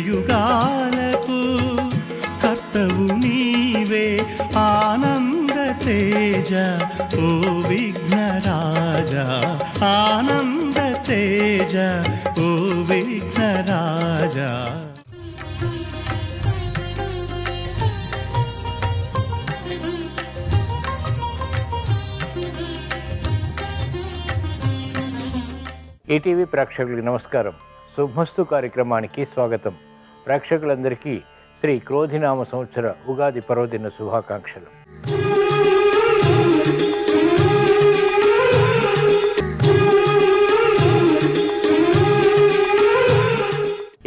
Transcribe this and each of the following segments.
యుగాలకు కర్తవు నీవే ఆనంద తేజ ఓ విఘ్నరాజా ఆనంద తేజ ఓ విఘ్నరాజా. ఈటీవీ ప్రేక్షకులకు నమస్కారం. శుభమస్తు కార్యక్రమానికి స్వాగతం. ప్రేక్షకులందరికీ శ్రీ క్రోధినామ సంవత్సర ఉగాది పర్వదిన శుభాకాంక్షలు.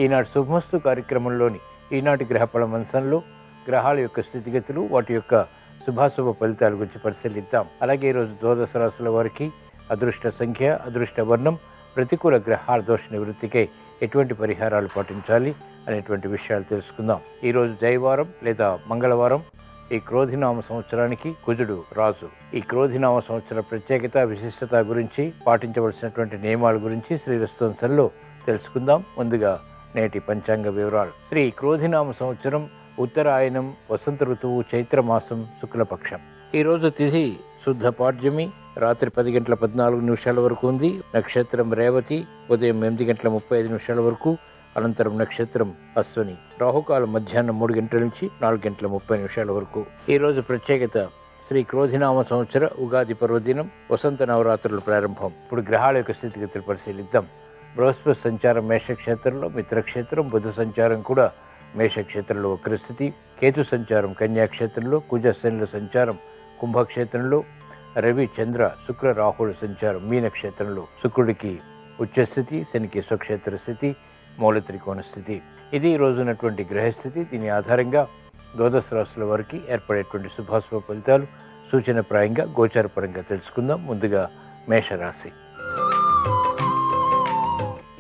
ఈనాటి శుభమస్తు కార్యక్రమంలోని ఈనాటి గ్రహఫల మంచంలో గ్రహాల యొక్క స్థితిగతులు, వాటి యొక్క శుభాశుభ ఫలితాల గురించి పరిశీలిద్దాం. అలాగే ఈరోజు ద్వాదశ రాశుల వారికి అదృష్ట సంఖ్య, అదృష్ట వర్ణం, ప్రతికూల గ్రహాల దోష నివృత్తికై ఎటువంటి పరిహారాలు పాటించాలి అనేటువంటి విషయాలు తెలుసుకుందాం. ఈరోజు జయవారం లేదా మంగళవారం. ఈ క్రోధినామ సంవత్సరానికి కుజుడు రాజు. ఈ క్రోధినామ సంవత్సర ప్రత్యేకత, విశిష్టత గురించి, పాటించవలసినటువంటి నియమాల గురించి శ్రీరస్తోంసంలో తెలుసుకుందాం. ముందుగా నేటి పంచాంగ వివరాలు. శ్రీ క్రోధినామ సంవత్సరం ఉత్తరాయణం, వసంత ఋతువు, చైత్రమాసం, శుక్లపక్షం. ఈరోజు తిథి శుద్ధ పాడ్యమి, రాత్రి 10:14 వరకు ఉంది. నక్షత్రం రేవతి, ఉదయం 8:35 వరకు. అనంతరం నక్షత్రం అశ్వని. రాహుకాలం మధ్యాహ్నం 3 గంటల నుంచి 4:30 వరకు. ఈరోజు ప్రత్యేకత శ్రీ క్రోధినామ సంవత్సర ఉగాది పర్వదినం, వసంత నవరాత్రుల ప్రారంభం. ఇప్పుడు గ్రహాల యొక్క స్థితిగతులు పరిశీలిద్దాం. బృహస్పతి సంచారం మేషక్షేత్రంలో, మిత్రక్షేత్రం. బుధ సంచారం కూడా మేషక్షేత్రంలో వక్రస్థితి. కేతు సంచారం కన్యాక్షేత్రంలో. కుజ శనుల సంచారం కుంభక్షేత్రంలో. రవి చంద్ర శుక్ర రాహుల సంచారం మీనక్షేత్రంలో. శుక్రుడికి ఉచ్చస్థితి, శనికి స్వక్షేత్ర స్థితి, మూల త్రికోణ స్థితి. ఇది ఈ రోజున్నటువంటి గ్రహస్థితి. దీని ఆధారంగా ద్వాదశ రాశుల వారికి ఏర్పడేటువంటి శుభాశుభ ఫలితాలు సూచనప్రాయంగా గోచారపరంగా తెలుసుకుందాం. ముందుగా మేషరాశి.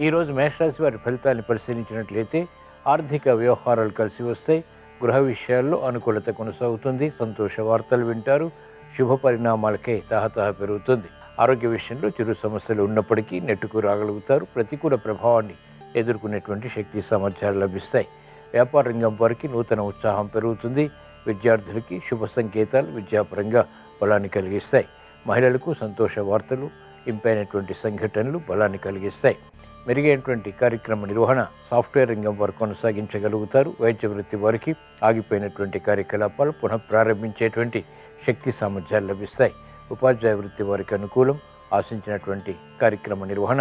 ఈరోజు మేషరాశి వారి ఫలితాన్ని పరిశీలించినట్లయితే ఆర్థిక వ్యవహారాలు కలిసి వస్తాయి. గృహ విషయాల్లో అనుకూలత కొనసాగుతుంది. సంతోష వార్తలు వింటారు. శుభ పరిణామాలకే తహతహ పెరుగుతుంది. ఆరోగ్య విషయంలో చిరు సమస్యలు ఉన్నప్పటికీ నెట్టుకు రాగలుగుతారు. ప్రతికూల ప్రభావాన్ని ఎదుర్కొనేటువంటి శక్తి సామర్థ్యాలు లభిస్తాయి. వ్యాపార రంగం వారికి నూతన ఉత్సాహం పెరుగుతుంది. విద్యార్థులకి శుభ సంకేతాలు విద్యాపరంగా బలాన్ని కలిగిస్తాయి. మహిళలకు సంతోష వార్తలు, ఇంపైనటువంటి సంఘటనలు బలాన్ని కలిగిస్తాయి. మెరుగైనటువంటి కార్యక్రమ నిర్వహణ, సాఫ్ట్వేర్ రంగం వారు కొనసాగించగలుగుతారు. వైద్య వృత్తి వారికి ఆగిపోయినటువంటి కార్యకలాపాలు పునః ప్రారంభించేటువంటి శక్తి సామర్థ్యాలు లభిస్తాయి. ఉపాధ్యాయ వృత్తి వారికి అనుకూలం. ఆశించినటువంటి కార్యక్రమ నిర్వహణ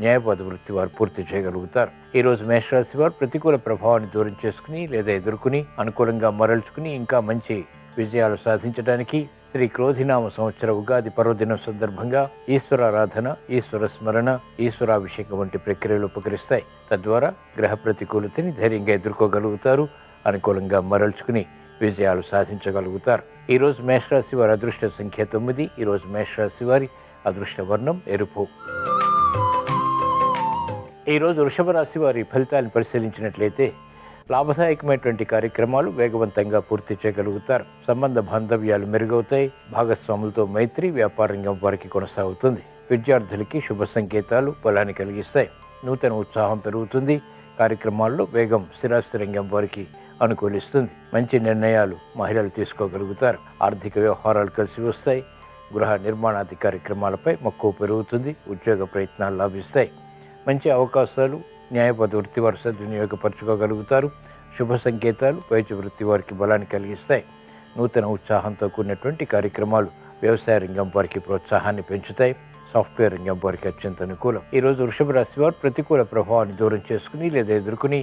న్యాయవాద వృత్తి వారు పూర్తి చేయగలుగుతారు. ఈరోజు మేషరాశి వారు ప్రతికూల ప్రభావాన్ని దూరం చేసుకుని లేదా ఎదుర్కొని అనుకూలంగా మరల్చుకుని ఇంకా మంచి విజయాలు సాధించడానికి శ్రీ క్రోధినామ సంవత్సర ఉగాది పర్వదినం సందర్భంగా ఈశ్వరారాధన, ఈశ్వర స్మరణ, ఈశ్వరాభిషేకం వంటి ప్రక్రియలు ఉపకరిస్తాయి. తద్వారా గ్రహ ప్రతికూలతని ధైర్యంగా ఎదుర్కోగలుగుతారు. అనుకూలంగా మరల్చుకుని విజయాలు సాధించగలుగుతారు. ఈరోజు మేషరాశి వారి అదృష్ట సంఖ్య 9. ఈరోజు మేషరాశి వారి అదృష్ట వర్ణం ఎరుపు. ఈరోజు వృషభ రాశి వారి ఫలితాలను పరిశీలించినట్లయితే లాభదాయకమైనటువంటి కార్యక్రమాలు వేగవంతంగా పూర్తి చేయగలుగుతారు. సంబంధ బాంధవ్యాలు మెరుగవుతాయి. భాగస్వాములతో మైత్రి వ్యాపార రంగం వారికి కొనసాగుతుంది. విద్యార్థులకి శుభ సంకేతాలు బలాన్ని కలిగిస్తాయి. నూతన ఉత్సాహం పెరుగుతుంది. కార్యక్రమాల్లో వేగం స్థిరాస్తి రంగం వారికి అనుకూలిస్తుంది. మంచి నిర్ణయాలు మహిళలు తీసుకోగలుగుతారు. ఆర్థిక వ్యవహారాలు కలిసి వస్తాయి. గృహ నిర్మాణాది కార్యక్రమాలపై మక్కువ పెరుగుతుంది. ఉద్యోగ ప్రయత్నాలు లాభిస్తాయి. మంచి అవకాశాలు న్యాయపద వృత్తి వారు సద్వినియోగపరచుకోగలుగుతారు. శుభ సంకేతాలు వైద్య వృత్తి వారికి బలాన్ని కలిగిస్తాయి. నూతన ఉత్సాహంతో కూడినటువంటి కార్యక్రమాలు వ్యవసాయ రంగం వారికి ప్రోత్సాహాన్ని పెంచుతాయి. సాఫ్ట్వేర్ రంగం వారికి అత్యంత అనుకూలం. ఈరోజు వృషభ రాశి వారు ప్రతికూల ప్రభావాన్ని దూరం చేసుకుని లేదా ఎదుర్కొని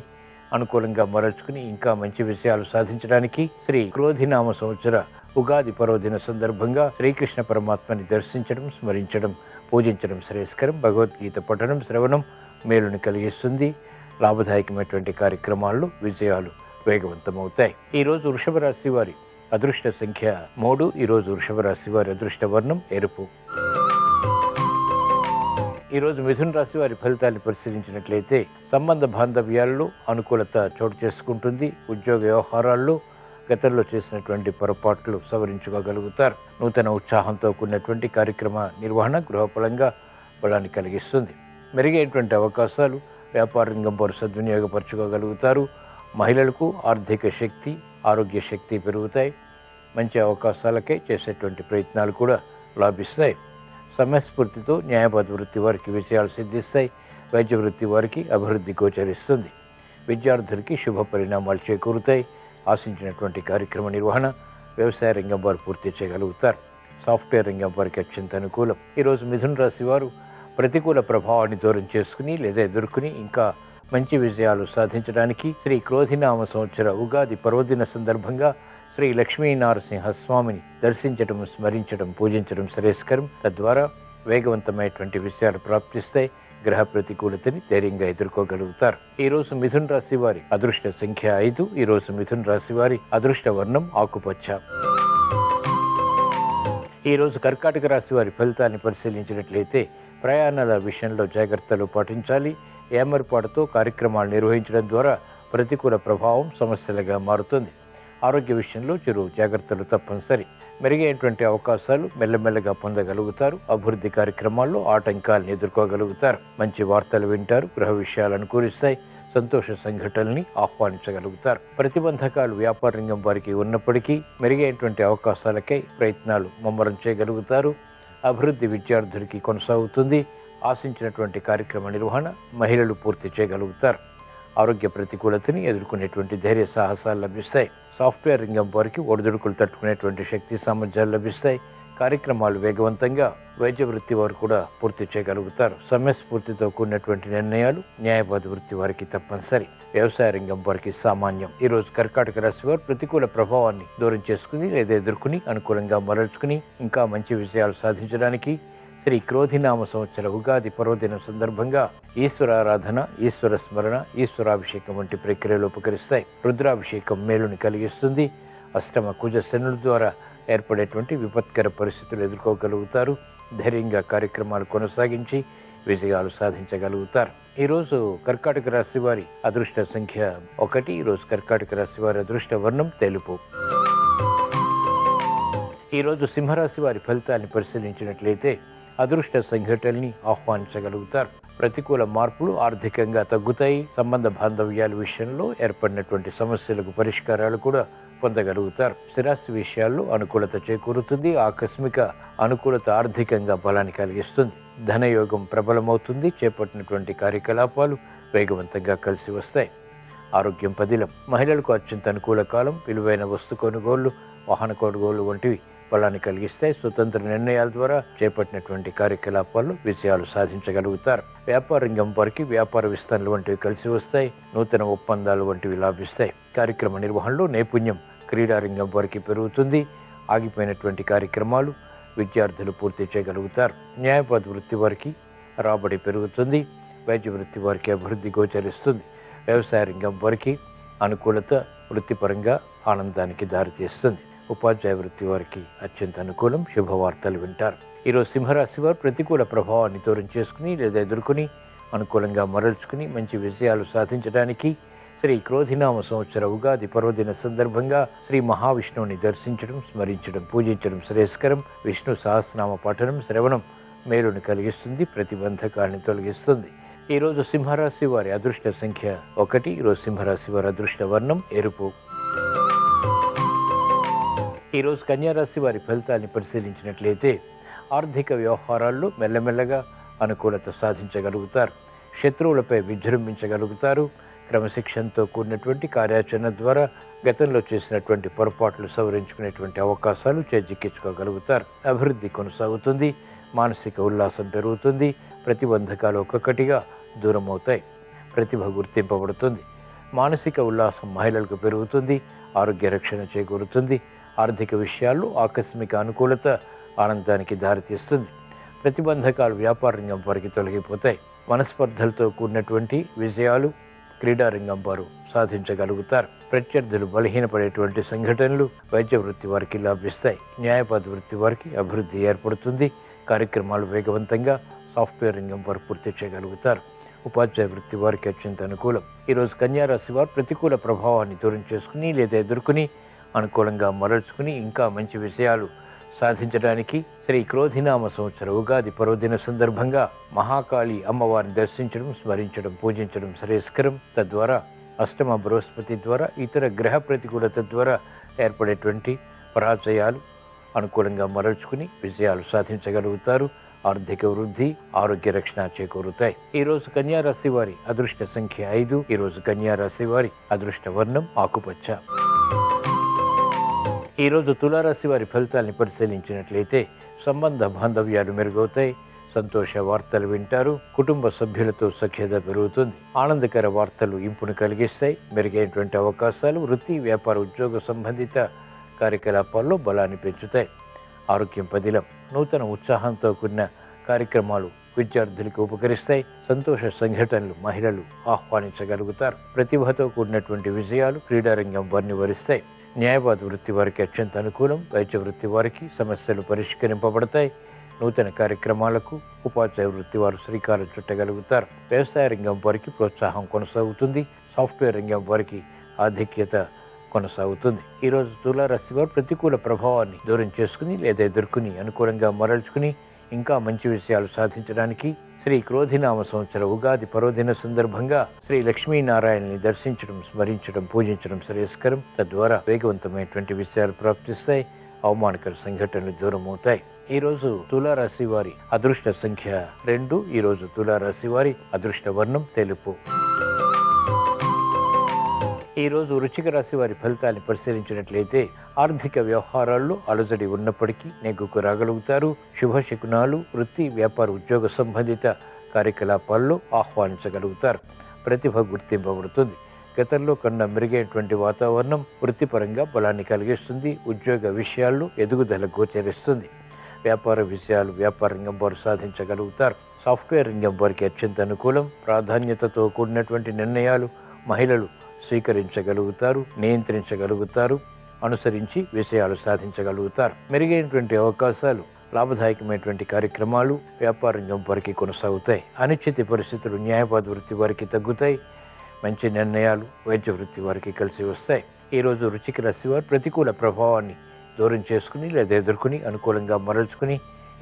అనుకూలంగా మరల్చుకుని ఇంకా మంచి విషయాలు సాధించడానికి శ్రీ క్రోధినామ సంవత్సర ఉగాది పర్వదిన సందర్భంగా శ్రీకృష్ణ పరమాత్మని దర్శించడం, స్మరించడం, పూజించడం శ్రేయస్కరం. భగవద్గీత పఠనం, శ్రవణం మేలుని కలిగిస్తుంది. లాభదాయకమైనటువంటి కార్యక్రమాల్లో విజయాలు వేగవంతమవుతాయి. ఈరోజు వృషభ రాశి వారి అదృష్ట సంఖ్య 3. ఈరోజు వృషభ రాశి వారి అదృష్ట వర్ణం ఎరుపు. ఈరోజు మిథున రాశి వారి ఫలితాన్ని పరిశీలించినట్లయితే సంబంధ బాంధవ్యాల్లో అనుకూలత చోటు చేసుకుంటుంది. ఉద్యోగ వ్యవహారాల్లో గతంలో చేసినటువంటి పొరపాట్లు సవరించుకోగలుగుతారు. నూతన ఉత్సాహంతో కూడినటువంటి కార్యక్రమ నిర్వహణ గృహఫలంగా బలాన్ని కలిగిస్తుంది. మెరుగైనటువంటి అవకాశాలు వ్యాపార రంగం వారు సద్వినియోగపరచుకోగలుగుతారు. మహిళలకు ఆర్థిక శక్తి, ఆరోగ్య శక్తి పెరుగుతాయి. మంచి అవకాశాలకై చేసేటువంటి ప్రయత్నాలు కూడా లాభిస్తాయి. సమయస్ఫూర్తితో న్యాయవాద వృత్తి వారికి విజయాలు సిద్ధిస్తాయి. వైద్య వృత్తి వారికి అభివృద్ధి గోచరిస్తుంది. విద్యార్థులకి శుభ పరిణామాలు చేకూరుతాయి. ఆశించినటువంటి కార్యక్రమ నిర్వహణ వ్యవసాయ రంగం వారు పూర్తి చేయగలుగుతారు. సాఫ్ట్వేర్ రంగం వారికి అత్యంత అనుకూలం. ఈరోజు మిథున రాశి వారు ప్రతికూల ప్రభావాన్ని దూరం చేసుకుని లేదా ఎదుర్కొని ఇంకా మంచి విజయాలు సాధించడానికి శ్రీ క్రోధినామ సంవత్సర ఉగాది పర్వదిన సందర్భంగా శ్రీ లక్ష్మీనరసింహస్వామిని దర్శించడం, స్మరించడం, పూజించడం శ్రేయస్కరం. తద్వారా వేగవంతమైనటువంటి విషయాలు ప్రాప్తిస్తాయి. గ్రహ ప్రతికూలతని ధైర్యంగా ఎదుర్కోగలుగుతారు. ఈరోజు మిథున రాశి వారి అదృష్ట సంఖ్య 5. ఈరోజు మిథున రాశి వారి అదృష్ట వర్ణం ఆకుపచ్చ. ఈరోజు కర్కాటక రాశి వారి ఫలితాన్ని పరిశీలించినట్లయితే ప్రయాణాల విషయంలో జాగ్రత్తలు పాటించాలి. ఏమర్పాటుతో కార్యక్రమాలు నిర్వహించడం ద్వారా ప్రతికూల ప్రభావం సమస్యలుగా మారుతుంది. ఆరోగ్య విషయంలో చిరు జాగ్రత్తలు తప్పనిసరి. మెరుగైనటువంటి అవకాశాలు మెల్లమెల్లగా పొందగలుగుతారు. అభివృద్ధి కార్యక్రమాల్లో ఆటంకాలను ఎదుర్కోగలుగుతారు. మంచి వార్తలు వింటారు. గృహ విషయాలు అనుకూలిస్తాయి. సంతోష సంఘటనల్ని ఆహ్వానించగలుగుతారు. ప్రతిబంధకాలు వ్యాపార రంగం వారికి ఉన్నప్పటికీ మెరుగైనటువంటి అవకాశాలకై ప్రయత్నాలు ముమ్మరం చేయగలుగుతారు. అభివృద్ధి విద్యార్థులకి కొనసాగుతుంది. ఆశించినటువంటి కార్యక్రమ నిర్వహణ మహిళలు పూర్తి చేయగలుగుతారు. ఆరోగ్య ప్రతికూలతని ఎదుర్కొనేటువంటి ధైర్య సాహసాలు లభిస్తాయి. సాఫ్ట్వేర్ రంగం వారికి ఒడిదుడుకులు తట్టుకునేటువంటి శక్తి సామర్థ్యాలు లభిస్తాయి. కార్యక్రమాలు వేగవంతంగా వైద్య వృత్తి వారు కూడా పూర్తి చేయగలుగుతారు. సమయస్ఫూర్తితో కూడినటువంటి నిర్ణయాలు న్యాయవాద వృత్తి వారికి తప్పనిసరి. వ్యవసాయ రంగం వారికి సామాన్యం. ఈరోజు కర్కాటక రాశి వారు ప్రతికూల ప్రభావాన్ని దూరం చేసుకుని లేదా ఎదుర్కొని అనుకూలంగా మరల్చుకుని ఇంకా మంచి విజయాలు సాధించడానికి శ్రీ క్రోధినామ సంవత్సర ఉగాది పర్వదినం సందర్భంగా ఈశ్వరారాధన, ఈశ్వర స్మరణ, ఈశ్వరాభిషేకం వంటి ప్రక్రియలు ఉపకరిస్తాయి. రుద్రాభిషేకం మేలుని కలిగిస్తుంది. అష్టమ కుజ శనుల ద్వారా ఏర్పడేటువంటి విపత్కర పరిస్థితులు ఎదుర్కోగలుగుతారు. ధైర్యంగా కార్యక్రమాలు కొనసాగించి విజయాలు సాధించగలుగుతారు. ఈరోజు కర్కాటక రాశి వారి అదృష్ట సంఖ్య 1. ఈరోజు కర్కాటక రాశి వారి అదృష్ట వర్ణం తెలుపు. ఈరోజు సింహరాశి వారి ఫలితాన్ని పరిశీలించినట్లయితే అదృష్ట సంఘటనల్ని ఆహ్వానించగలుగుతారు. ప్రతికూల మార్పులు ఆర్థికంగా తగ్గుతాయి. సంబంధ బాంధవ్యాల విషయంలో ఏర్పడినటువంటి సమస్యలకు పరిష్కారాలు కూడా పొందగలుగుతారు. స్థిరాస్తి విషయాల్లో అనుకూలత చేకూరుతుంది. ఆకస్మిక అనుకూలత ఆర్థికంగా బలాన్ని కలిగిస్తుంది. ధనయోగం ప్రబలమవుతుంది. చేపట్టినటువంటి కార్యకలాపాలు వేగవంతంగా కలిసి వస్తాయి. ఆరోగ్యం పదిలం. మహిళలకు అత్యంత అనుకూల కాలం. విలువైన వస్తు కొనుగోళ్లు, వాహన కొనుగోళ్లు వంటివి బలాన్ని కలిగిస్తాయి. స్వతంత్ర నిర్ణయాల ద్వారా చేపట్టినటువంటి కార్యకలాపాల్లో విజయాలు సాధించగలుగుతారు. వ్యాపార రంగం వారికి వ్యాపార విస్తరణలు వంటివి కలిసి వస్తాయి. నూతన ఒప్పందాలు వంటివి లాభిస్తాయి. కార్యక్రమ నిర్వహణలో నైపుణ్యం క్రీడా రంగం వారికి పెరుగుతుంది. ఆగిపోయినటువంటి కార్యక్రమాలు విద్యార్థులు పూర్తి చేయగలుగుతారు. న్యాయవాద వృత్తి వారికి రాబడి పెరుగుతుంది. వైద్య వృత్తి వారికి అభివృద్ధి గోచరిస్తుంది. వ్యవసాయ రంగం వారికి అనుకూలత వృత్తిపరంగా ఆనందానికి దారితీస్తుంది. ఉపాధ్యాయ వృత్తి వారికి అత్యంత అనుకూలం. శుభవార్తలు వింటారు. ఈరోజు సింహరాశి వారు ప్రతికూల ప్రభావాన్ని దూరం చేసుకుని లేదా ఎదుర్కొని అనుకూలంగా మరల్చుకుని మంచి విజయాలు సాధించడానికి శ్రీ క్రోధినామ సంవత్సర ఉగాది పర్వదిన సందర్భంగా శ్రీ మహావిష్ణువుని దర్శించడం, స్మరించడం, పూజించడం శ్రేయస్కరం. విష్ణు సహస్రనామ పఠనం, శ్రవణం మేలుని కలిగిస్తుంది. ప్రతిబంధకాలను తొలగిస్తుంది. ఈరోజు సింహరాశి వారి అదృష్ట సంఖ్య 1. ఈరోజు సింహరాశి వారి అదృష్ట వర్ణం ఎరుపు. ఈరోజు కన్యారాశి వారి ఫలితాన్ని పరిశీలించినట్లయితే ఆర్థిక వ్యవహారాల్లో మెల్లమెల్లగా అనుకూలత సాధించగలుగుతారు. శత్రువులపై విజృంభించగలుగుతారు. క్రమశిక్షణతో కూడినటువంటి కార్యాచరణ ద్వారా గతంలో చేసినటువంటి పొరపాట్లు సవరించుకునేటువంటి అవకాశాలు చేజిక్కించుకోగలుగుతారు. అభివృద్ధి కొనసాగుతుంది. మానసిక ఉల్లాసం పెరుగుతుంది. ప్రతిబంధకాలు ఒక్కొక్కటిగా దూరం అవుతాయి. ప్రతిభ గుర్తింపబడుతుంది. మానసిక ఉల్లాసం మహిళలకు పెరుగుతుంది. ఆరోగ్య రక్షణ చేకూరుతుంది. ఆర్థిక విషయాల్లో ఆకస్మిక అనుకూలత ఆనందానికి దారితీస్తుంది. ప్రతిబంధకాలు వ్యాపార రంగం వారికి తొలగిపోతాయి. మనస్పర్ధలతో కూడినటువంటి విజయాలు క్రీడా రంగం వారు సాధించగలుగుతారు. ప్రత్యర్థులు బలహీనపడేటువంటి సంఘటనలు వైద్య వృత్తి వారికి లాభిస్తాయి. న్యాయవాద వృత్తి వారికి అభివృద్ధి ఏర్పడుతుంది. కార్యక్రమాలు వేగవంతంగా సాఫ్ట్వేర్ రంగం వారు పూర్తి చేయగలుగుతారు. ఉపాధ్యాయ వృత్తి వారికి అత్యంత అనుకూలం. ఈరోజు కన్యారాశి వారు ప్రతికూల ప్రభావాన్ని దూరం చేసుకుని లేదా ఎదుర్కొని అనుకూలంగా మరల్చుకుని ఇంకా మంచి విషయాలు సాధించడానికి శ్రీ క్రోధినామ సంవత్సర ఉగాది పర్వదిన సందర్భంగా మహాకాళి అమ్మవారిని దర్శించడం, స్మరించడం, పూజించడం శ్రేయస్కరం. తద్వారా అష్టమ బృహస్పతి ద్వారా ఇతర గ్రహ ప్రతికూలత ద్వారా ఏర్పడేటువంటి పరాజయాలు అనుకూలంగా మరల్చుకుని విజయాలు సాధించగలుగుతారు. ఆర్థిక వృద్ధి, ఆరోగ్య రక్షణ చేకూరుతాయి. ఈరోజు కన్యా రాశి వారి అదృష్ట సంఖ్య 5. ఈరోజు కన్యా రాశి వారి అదృష్ట వర్ణం ఆకుపచ్చ. ఈరోజు తులారాశి వారి ఫలితాలను పరిశీలించినట్లయితే సంబంధ బాంధవ్యాలు మెరుగవుతాయి. సంతోష వార్తలు వింటారు. కుటుంబ సభ్యులతో సఖ్యత పెరుగుతుంది. ఆనందకర వార్తలు ఇంపును కలిగిస్తాయి. మెరుగైనటువంటి అవకాశాలు వృత్తి, వ్యాపార, ఉద్యోగ సంబంధిత కార్యకలాపాల్లో బలాన్ని పెంచుతాయి. ఆరోగ్యం పదిలం. నూతన ఉత్సాహంతో కూడిన కార్యక్రమాలు విద్యార్థులకు ఉపకరిస్తాయి. సంతోష సంఘటనలు మహిళలు ఆహ్వానించగలుగుతారు. ప్రతిభతో కూడినటువంటి విజయాలు క్రీడారంగం వారిని వరిస్తాయి. న్యాయవాద వృత్తి వారికి అత్యంత అనుకూలం. వైద్య వృత్తి వారికి సమస్యలు పరిష్కరింపబడతాయి. నూతన కార్యక్రమాలకు ఉపాధ్యాయ వృత్తి వారు శ్రీకారం చుట్టగలుగుతారు. వ్యవసాయ రంగం వారికి ప్రోత్సాహం కొనసాగుతుంది. సాఫ్ట్వేర్ రంగం వారికి ఆధిక్యత కొనసాగుతుంది. ఈరోజు తులారాశి వారు ప్రతికూల ప్రభావాన్ని దూరం చేసుకుని లేదా ఎదుర్కొని అనుకూలంగా మరల్చుకుని ఇంకా మంచి విషయాలు సాధించడానికి శ్రీ క్రోధినామ సంవత్సర ఉగాది పర్వదిన సందర్భంగా శ్రీ లక్ష్మీనారాయణని దర్శించడం, స్మరించడం, పూజించడం శ్రేయస్కరం. తద్వారా వేగవంతమైనటువంటి విషయాలు ప్రాప్తిస్తాయి. అవమానకర సంఘటనలు దూరం అవుతాయి. ఈరోజు తులారాశి వారి అదృష్ట సంఖ్య 2. ఈరోజు తులారాశి వారి అదృష్ట వర్ణం తెలుపు. ఈరోజు వృశ్చిక రాశి వారి ఫలితాన్ని పరిశీలించినట్లయితే ఆర్థిక వ్యవహారాల్లో అలజడి ఉన్నప్పటికీ నెగ్గుకు రాగలుగుతారు. శుభశకునాలు వృత్తి, వ్యాపార, ఉద్యోగ సంబంధిత కార్యకలాపాల్లో ఆహ్వానించగలుగుతారు. ప్రతిభ గుర్తింపబడుతుంది. గతంలో కన్నా మెరుగైనటువంటి వాతావరణం వృత్తిపరంగా బలాన్ని కలిగిస్తుంది. ఉద్యోగ విషయాల్లో ఎదుగుదల గోచరిస్తుంది. వ్యాపార విషయాలు వ్యాపార రంగం వారు సాధించగలుగుతారు. సాఫ్ట్వేర్ రంగం వారికి అత్యంత అనుకూలం. ప్రాధాన్యతతో కూడినటువంటి నిర్ణయాలు మహిళలు స్వీకరించగలుగుతారు, నియంత్రించగలుగుతారు, అనుసరించి విషయాలు సాధించగలుగుతారు. మెరుగైనటువంటి అవకాశాలు, లాభదాయకమైనటువంటి కార్యక్రమాలు వ్యాపార రంగం వారికి కొనసాగుతాయి. అనిశ్చిత పరిస్థితులు న్యాయవాద వృత్తి వారికి తగ్గుతాయి. మంచి నిర్ణయాలు వైద్య వృత్తి వారికి కలిసి వస్తాయి. ఈరోజు వృశ్చిక రాశి వారు ప్రతికూల ప్రభావాన్ని దూరం చేసుకుని లేదా ఎదుర్కొని అనుకూలంగా మరల్చుకుని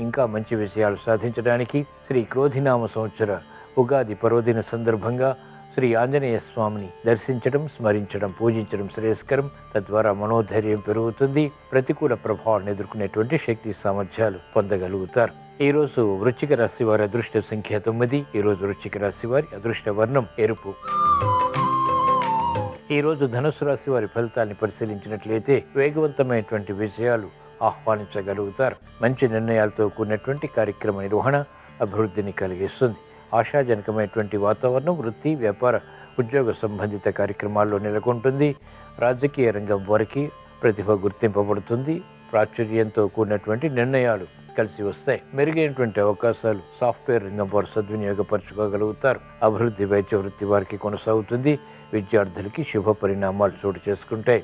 ఇంకా మంచి విషయాలు సాధించడానికి శ్రీ క్రోధినామ సంవత్సర ఉగాది పర్వదిన సందర్భంగా శ్రీ ఆంజనేయ స్వామిని దర్శించడం, స్మరించడం, పూజించడం శ్రేయస్కరం. తద్వారా మనోధైర్యం పెరుగుతుంది. ప్రతికూల ప్రభావాన్ని ఎదుర్కొనేటువంటి శక్తి సామర్థ్యాలు పొందగలుగుతారు. ఈరోజు వృశ్చిక రాశి వారి అదృష్ట సంఖ్య 9. ఈరోజు వృశ్చిక రాశి వారి అదృష్ట వర్ణం ఎరుపు. ఈరోజు ధనుసు రాశి వారి ఫలితాన్ని పరిశీలించినట్లయితే వేగవంతమైనటువంటి విజయాలు ఆహ్వానించగలుగుతారు. మంచి నిర్ణయాలతో కూడినటువంటి కార్యక్రమ నిర్వహణ అభివృద్ధిని కలిగిస్తుంది. ఆశాజనకమైనటువంటి వాతావరణం వృత్తి, వ్యాపార, ఉద్యోగ సంబంధిత కార్యక్రమాల్లో నెలకొంటుంది. రాజకీయ రంగం వారికి ప్రతిభ గుర్తింపబడుతుంది. ప్రాచుర్యంతో కూడినటువంటి నిర్ణయాలు కలిసి వస్తాయి. మెరుగైనటువంటి అవకాశాలు సాఫ్ట్వేర్ రంగం వారు సద్వినియోగపరచుకోగలుగుతారు. అభివృద్ధి వైద్య వృత్తి వారికి కొనసాగుతుంది. విద్యార్థులకి శుభ పరిణామాలు చోటు చేసుకుంటాయి.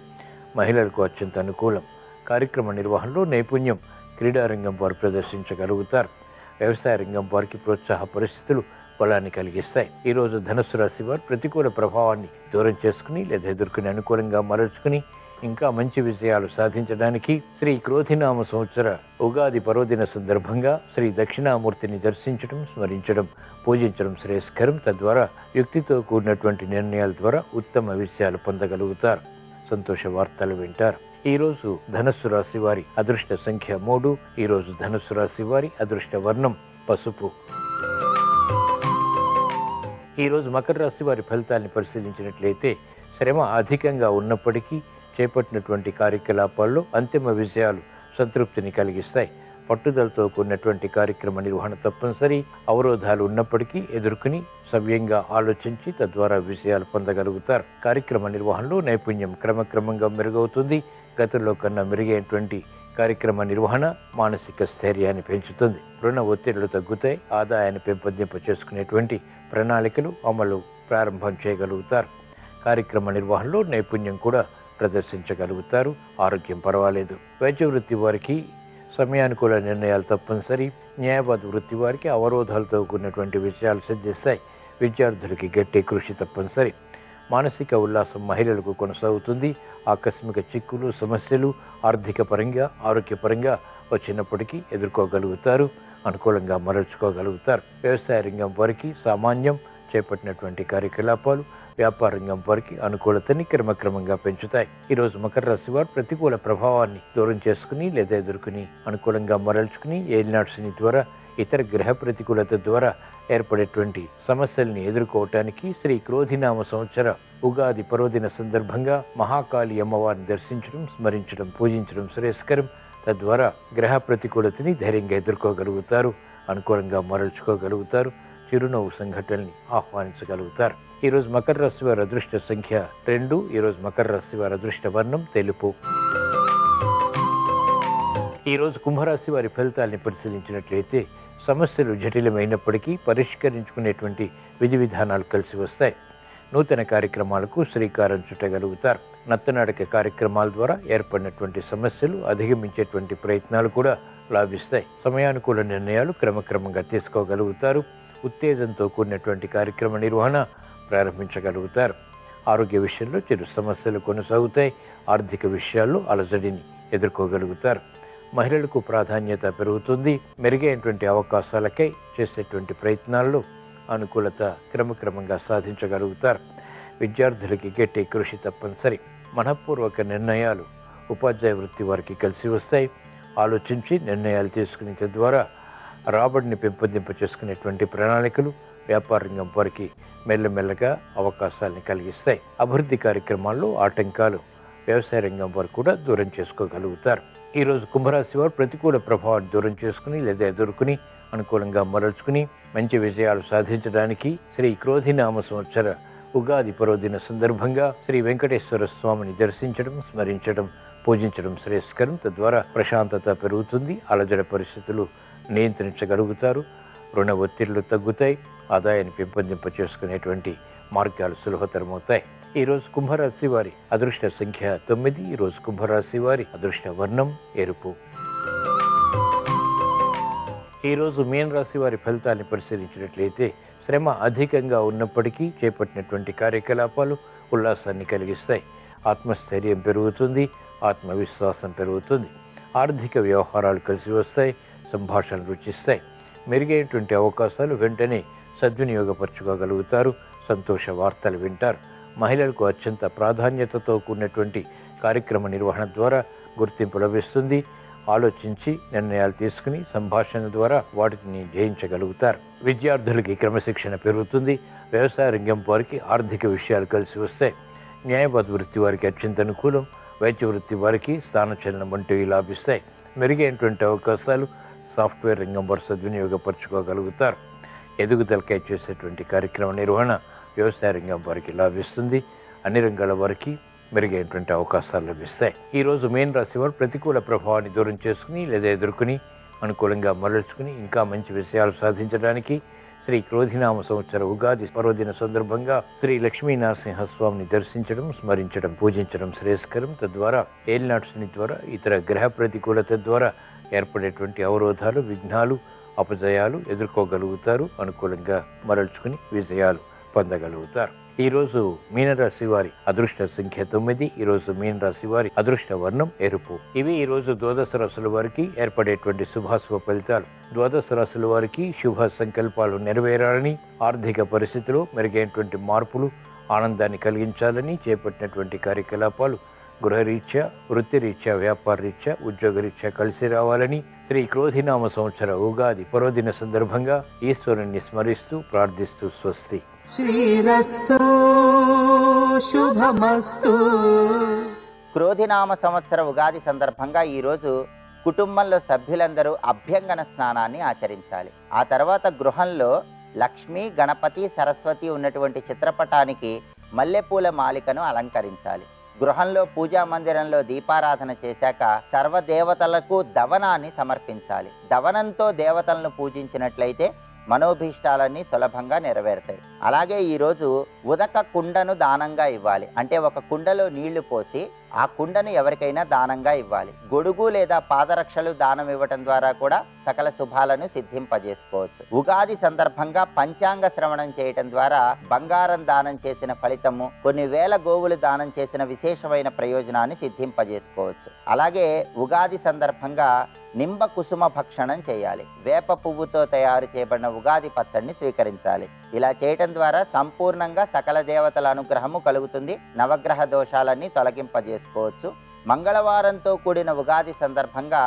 మహిళలకు అత్యంత అనుకూలం. కార్యక్రమ నిర్వహణలో నైపుణ్యం క్రీడారంగం వారు ప్రదర్శించగలుగుతారు. వ్యవసాయ రంగం వారికి ప్రోత్సాహ పరిస్థితులు బలాన్ని కలిగిస్తాయి. ఈరోజు ధనుస్సు రాశి వారు ప్రతికూల ప్రభావాన్ని దూరం చేసుకుని లేదా ఎదుర్కొని అనుకూలంగా మరల్చుకుని ఇంకా మంచి విజయాలు సాధించడానికి శ్రీ క్రోధినామ సంవత్సర ఉగాది పర్వదిన సందర్భంగా శ్రీ దక్షిణామూర్తిని దర్శించడం, స్మరించడం, పూజించడం శ్రేయస్కరం. తద్వారా యుక్తితో కూడినటువంటి నిర్ణయాల ద్వారా ఉత్తమ విషయాలు పొందగలుగుతారు. సంతోష వార్తలు వింటారు. ఈరోజు ధనుస్సు రాశి వారి అదృష్ట సంఖ్య 3. ఈరోజు ధనుస్సు రాశి వారి అదృష్ట వర్ణం పసుపు. ఈరోజు మకర రాశి వారి ఫలితాన్ని పరిశీలించినట్లయితే శ్రమ అధికంగా ఉన్నప్పటికీ చేపట్టినటువంటి కార్యకలాపాల్లో అంతిమ విజయాలు సంతృప్తిని కలిగిస్తాయి. పట్టుదలతో కూడినటువంటి కార్యక్రమ నిర్వహణ తప్పనిసరి. అవరోధాలు ఉన్నప్పటికీ ఎదుర్కొని సవ్యంగా ఆలోచించి తద్వారా విజయాలు పొందగలుగుతారు. కార్యక్రమ నిర్వహణలో నైపుణ్యం క్రమక్రమంగా మెరుగవుతుంది. గతంలో కన్నా మెరుగైనటువంటి కార్యక్రమ నిర్వహణ మానసిక స్థైర్యాన్ని పెంచుతుంది. రుణ ఒత్తిళ్లు తగ్గుతాయి. ఆదాయాన్ని పెంపొందింప చేసుకునేటువంటి ప్రణాళికలు అమలు ప్రారంభం చేయగలుగుతారు. కార్యక్రమ నిర్వహణలో నైపుణ్యం కూడా ప్రదర్శించగలుగుతారు. ఆరోగ్యం పర్వాలేదు. వైద్య వృత్తి వారికి సమయానుకూల నిర్ణయాలు తప్పనిసరి. న్యాయవాద వృత్తి వారికి అవరోధాలతో కూడినటువంటి విషయాలు సిద్ధిస్తాయి. విద్యార్థులకి గట్టి కృషి తప్పనిసరి. మానసిక ఉల్లాసం మహిళలకు కొనసాగుతుంది. ఆకస్మిక చిక్కులు, సమస్యలు ఆర్థిక పరంగా, ఆరోగ్యపరంగా వచ్చినప్పటికీ ఎదుర్కోగలుగుతారు, అనుకూలంగా మరల్చుకోగలుగుతారు. వ్యవసాయ రంగం వారికి సామాన్యం, చేపట్టినటువంటి కార్యకలాపాలు వ్యాపార రంగం వారికి అనుకూలతని క్రమక్రమంగా పెంచుతాయి. ఈరోజు మకర రాశి వారు ప్రతికూల ప్రభావాన్ని దూరం చేసుకుని లేదా ఎదుర్కొని అనుకూలంగా మరల్చుకుని ఏలినాటి శని ద్వారా ఇతర గ్రహ ప్రతికూలత ద్వారా ఏర్పడేటువంటి సమస్యల్ని ఎదుర్కోవటానికి శ్రీ క్రోధినామ సంవత్సర ఉగాది పర్వదిన సందర్భంగా మహాకాళి అమ్మవారిని దర్శించడం, స్మరించడం, పూజించడం శ్రేయస్కరం. తద్వారా గ్రహ ప్రతికూలతని ధైర్యంగా ఎదుర్కోగలుగుతారు, అనుకూలంగా మరల్చుకోగలుగుతారు, చిరునవ్వు సంఘటనల్ని ఆహ్వానించగలుగుతారు. ఈరోజు మకర రాశి వారి అదృష్ట సంఖ్య 2. ఈరోజు మకర రాశి వారి అదృష్ట వర్ణం తెలుపు. ఈరోజు కుంభరాశి వారి ఫలితాల్ని పరిశీలించినట్లయితే సమస్యలు జటిలమైనప్పటికీ పరిష్కరించుకునేటువంటి విధి విధానాలు కలిసి వస్తాయి. నూతన కార్యక్రమాలకు శ్రీకారం చుట్టగలుగుతారు. నత్తనాటక కార్యక్రమాల ద్వారా ఏర్పడినటువంటి సమస్యలు అధిగమించేటువంటి ప్రయత్నాలు కూడా లాభిస్తాయి. సమయానుకూల నిర్ణయాలు క్రమక్రమంగా తీసుకోగలుగుతారు. ఉత్తేజంతో కూడినటువంటి కార్యక్రమ నిర్వహణ ప్రారంభించగలుగుతారు. ఆరోగ్య విషయంలో చిరు సమస్యలు కొనసాగుతాయి. ఆర్థిక విషయాల్లో అలజడిని ఎదుర్కోగలుగుతారు. మహిళలకు ప్రాధాన్యత పెరుగుతుంది. మెరుగైనటువంటి అవకాశాలకై చేసేటువంటి ప్రయత్నాల్లో అనుకూలత క్రమక్రమంగా సాధించగలుగుతారు. విద్యార్థులకి గట్టి కృషి తప్పనిసరి. మనఃపూర్వక నిర్ణయాలు ఉపాధ్యాయ వృత్తి వారికి కలిసి వస్తాయి. ఆలోచించి నిర్ణయాలు తీసుకునే తద్వారా రాబడిని పెంపొందింప చేసుకునేటువంటి ప్రణాళికలు వ్యాపార రంగం వారికి మెల్లమెల్లగా అవకాశాలను కలిగిస్తాయి. అభివృద్ధి కార్యక్రమాల్లో ఆటంకాలు వ్యవసాయ రంగం వారు కూడా దూరం చేసుకోగలుగుతారు. ఈరోజు కుంభరాశి వారు ప్రతికూల ప్రభావాన్ని దూరం చేసుకుని లేదా ఎదుర్కొని అనుకూలంగా మరల్చుకుని మంచి విజయాలు సాధించడానికి శ్రీ క్రోధినామ సంవత్సర ఉగాది పర్వదిన సందర్భంగా శ్రీ వెంకటేశ్వర స్వామిని దర్శించడం, స్మరించడం, పూజించడం శ్రేయస్కరం. తద్వారా ప్రశాంతత పెరుగుతుంది. అలజడ పరిస్థితులు నియంత్రించగలుగుతారు. రుణ ఒత్తిళ్లు తగ్గుతాయి. ఆదాయాన్ని పెంపొందింప చేసుకునేటువంటి మార్గాలు సులభతరమవుతాయి. ఈరోజు కుంభరాశి వారి అదృష్ట సంఖ్య 9. ఈరోజు కుంభరాశి వారి అదృష్ట వర్ణం ఎరుపు. ఈరోజు మీన రాశి వారి ఫలితాన్ని పరిశీలించినట్లయితే శ్రమ అధికంగా ఉన్నప్పటికీ చేపట్టినటువంటి కార్యకలాపాలు ఉల్లాసాన్ని కలిగిస్తాయి. ఆత్మస్థైర్యం పెరుగుతుంది. ఆత్మవిశ్వాసం పెరుగుతుంది. ఆర్థిక వ్యవహారాలు కలిసి వస్తాయి. సంభాషణలు రుచిస్తాయి. మెరుగైనటువంటి అవకాశాలు వెంటనే సద్వినియోగపరచుకోగలుగుతారు. సంతోష వార్తలు వింటారు. మహిళలకు అత్యంత ప్రాధాన్యతతో కూడినటువంటి కార్యక్రమ నిర్వహణ ద్వారా గుర్తింపు లభిస్తుంది. ఆలోచించి నిర్ణయాలు తీసుకుని సంభాషణ ద్వారా వాటిని జయించగలుగుతారు. విద్యార్థులకి క్రమశిక్షణ పెరుగుతుంది. వ్యవసాయ రంగం వారికి ఆర్థిక విషయాలు కలిసి వస్తాయి. న్యాయవాద వృత్తి వారికి అత్యంత అనుకూలం. వైద్య వృత్తి వారికి స్థానచలనం వంటివి లాభిస్తాయి. మెరుగైనటువంటి అవకాశాలు సాఫ్ట్వేర్ రంగం వారు సద్వినియోగపరచుకోగలుగుతారు. ఎదుగుదలకై చేసేటువంటి కార్యక్రమ నిర్వహణ వ్యవసాయ రంగం వారికి లాభిస్తుంది. అన్ని రంగాల వారికి మెరుగైనటువంటి అవకాశాలు లభిస్తాయి. ఈరోజు మీన రాశి వారు ప్రతికూల ప్రభావాన్ని దూరం చేసుకుని లేదా ఎదుర్కొని అనుకూలంగా మరల్చుకుని ఇంకా మంచి విషయాలు సాధించడానికి శ్రీ క్రోధినామ సంవత్సర ఉగాది పర్వదిన సందర్భంగా శ్రీ లక్ష్మీ నరసింహస్వామిని దర్శించడం, స్మరించడం, పూజించడం శ్రేయస్కరం. తద్వారా ఏలినాటి శని ద్వారా ఇతర గ్రహ ప్రతికూలత ద్వారా ఏర్పడేటువంటి అవరోధాలు, విఘ్నాలు, అపజయాలు ఎదుర్కోగలుగుతారు. అనుకూలంగా మరల్చుకుని విజయాలు పొందగలుగుతారు. ఈరోజు మీనరాశి వారి అదృష్ట సంఖ్య 9. ఈరోజు మీనరాశి వారి అదృష్ట వర్ణం ఎరుపు. ఇవి ఈరోజు ద్వాదశ రాశుల వారికి ఏర్పడేటువంటి శుభాశుభ ఫలితాలు. ద్వాదశ రాశుల వారికి శుభ సంకల్పాలు నెరవేరాలని, ఆర్థిక పరిస్థితిలో మెరుగైనటువంటి మార్పులు ఆనందాన్ని కలిగించాలని చేపట్టినటువంటి కార్యకలాపాలు గృహరీత్యా, వృత్తిరీత్యా, వ్యాపార రీత్యా, ఉద్యోగరీత్యా కలిసి రావాలని శ్రీ క్రోధినామ సంవత్సర ఉగాది పర్వదిన సందర్భంగా ఈశ్వరుణ్ణి స్మరిస్తూ ప్రార్థిస్తూ స్వస్తి. శ్రీరస్తు శుభమస్తు. క్రోధినామ సంవత్సర ఉగాది సందర్భంగా ఈరోజు కుటుంబంలో సభ్యులందరూ అభ్యంగన స్నానాన్ని ఆచరించాలి. ఆ తర్వాత గృహంలో లక్ష్మీ, గణపతి, సరస్వతి ఉన్నటువంటి చిత్రపటానికి మల్లెపూల మాలికను అలంకరించాలి. గృహంలో పూజా మందిరంలో దీపారాధన చేశాక సర్వదేవతలకు దవనాన్ని సమర్పించాలి. దవనంతో దేవతలను పూజించినట్లయితే మనోభీష్టాలన్నీ సులభంగా నెరవేరుతాయి. అలాగే ఈరోజు ఉదక కుండను దానంగా ఇవ్వాలి. అంటే ఒక కుండలో నీళ్లు పోసి ఆ కుండను ఎవరికైనా దానంగా ఇవ్వాలి. గొడుగు లేదా పాదరక్షలు దానం ఇవ్వటం ద్వారా కూడా సకల శుభాలను సిద్ధింపజేసుకోవచ్చు. ఉగాది సందర్భంగా పంచాంగ శ్రవణం చేయటం ద్వారా బంగారం దానం చేసిన ఫలితము, కొన్ని వేల గోవులు దానం చేసిన విశేషమైన ప్రయోజనాన్ని సిద్ధింపజేసుకోవచ్చు. అలాగే ఉగాది సందర్భంగా నింబ కుసుమ భక్షణం చేయాలి. వేప పువ్వుతో తయారు చేయబడిన ఉగాది పచ్చడిని స్వీకరించాలి. ఇలా చేయటం ద్వారా సంపూర్ణంగా సకల దేవతల అనుగ్రహము కలుగుతుంది. నవగ్రహ దోషాలన్నీ తొలగింపజేసుకోవచ్చు. మంగళవారంతో కూడిన ఉగాది సందర్భంగా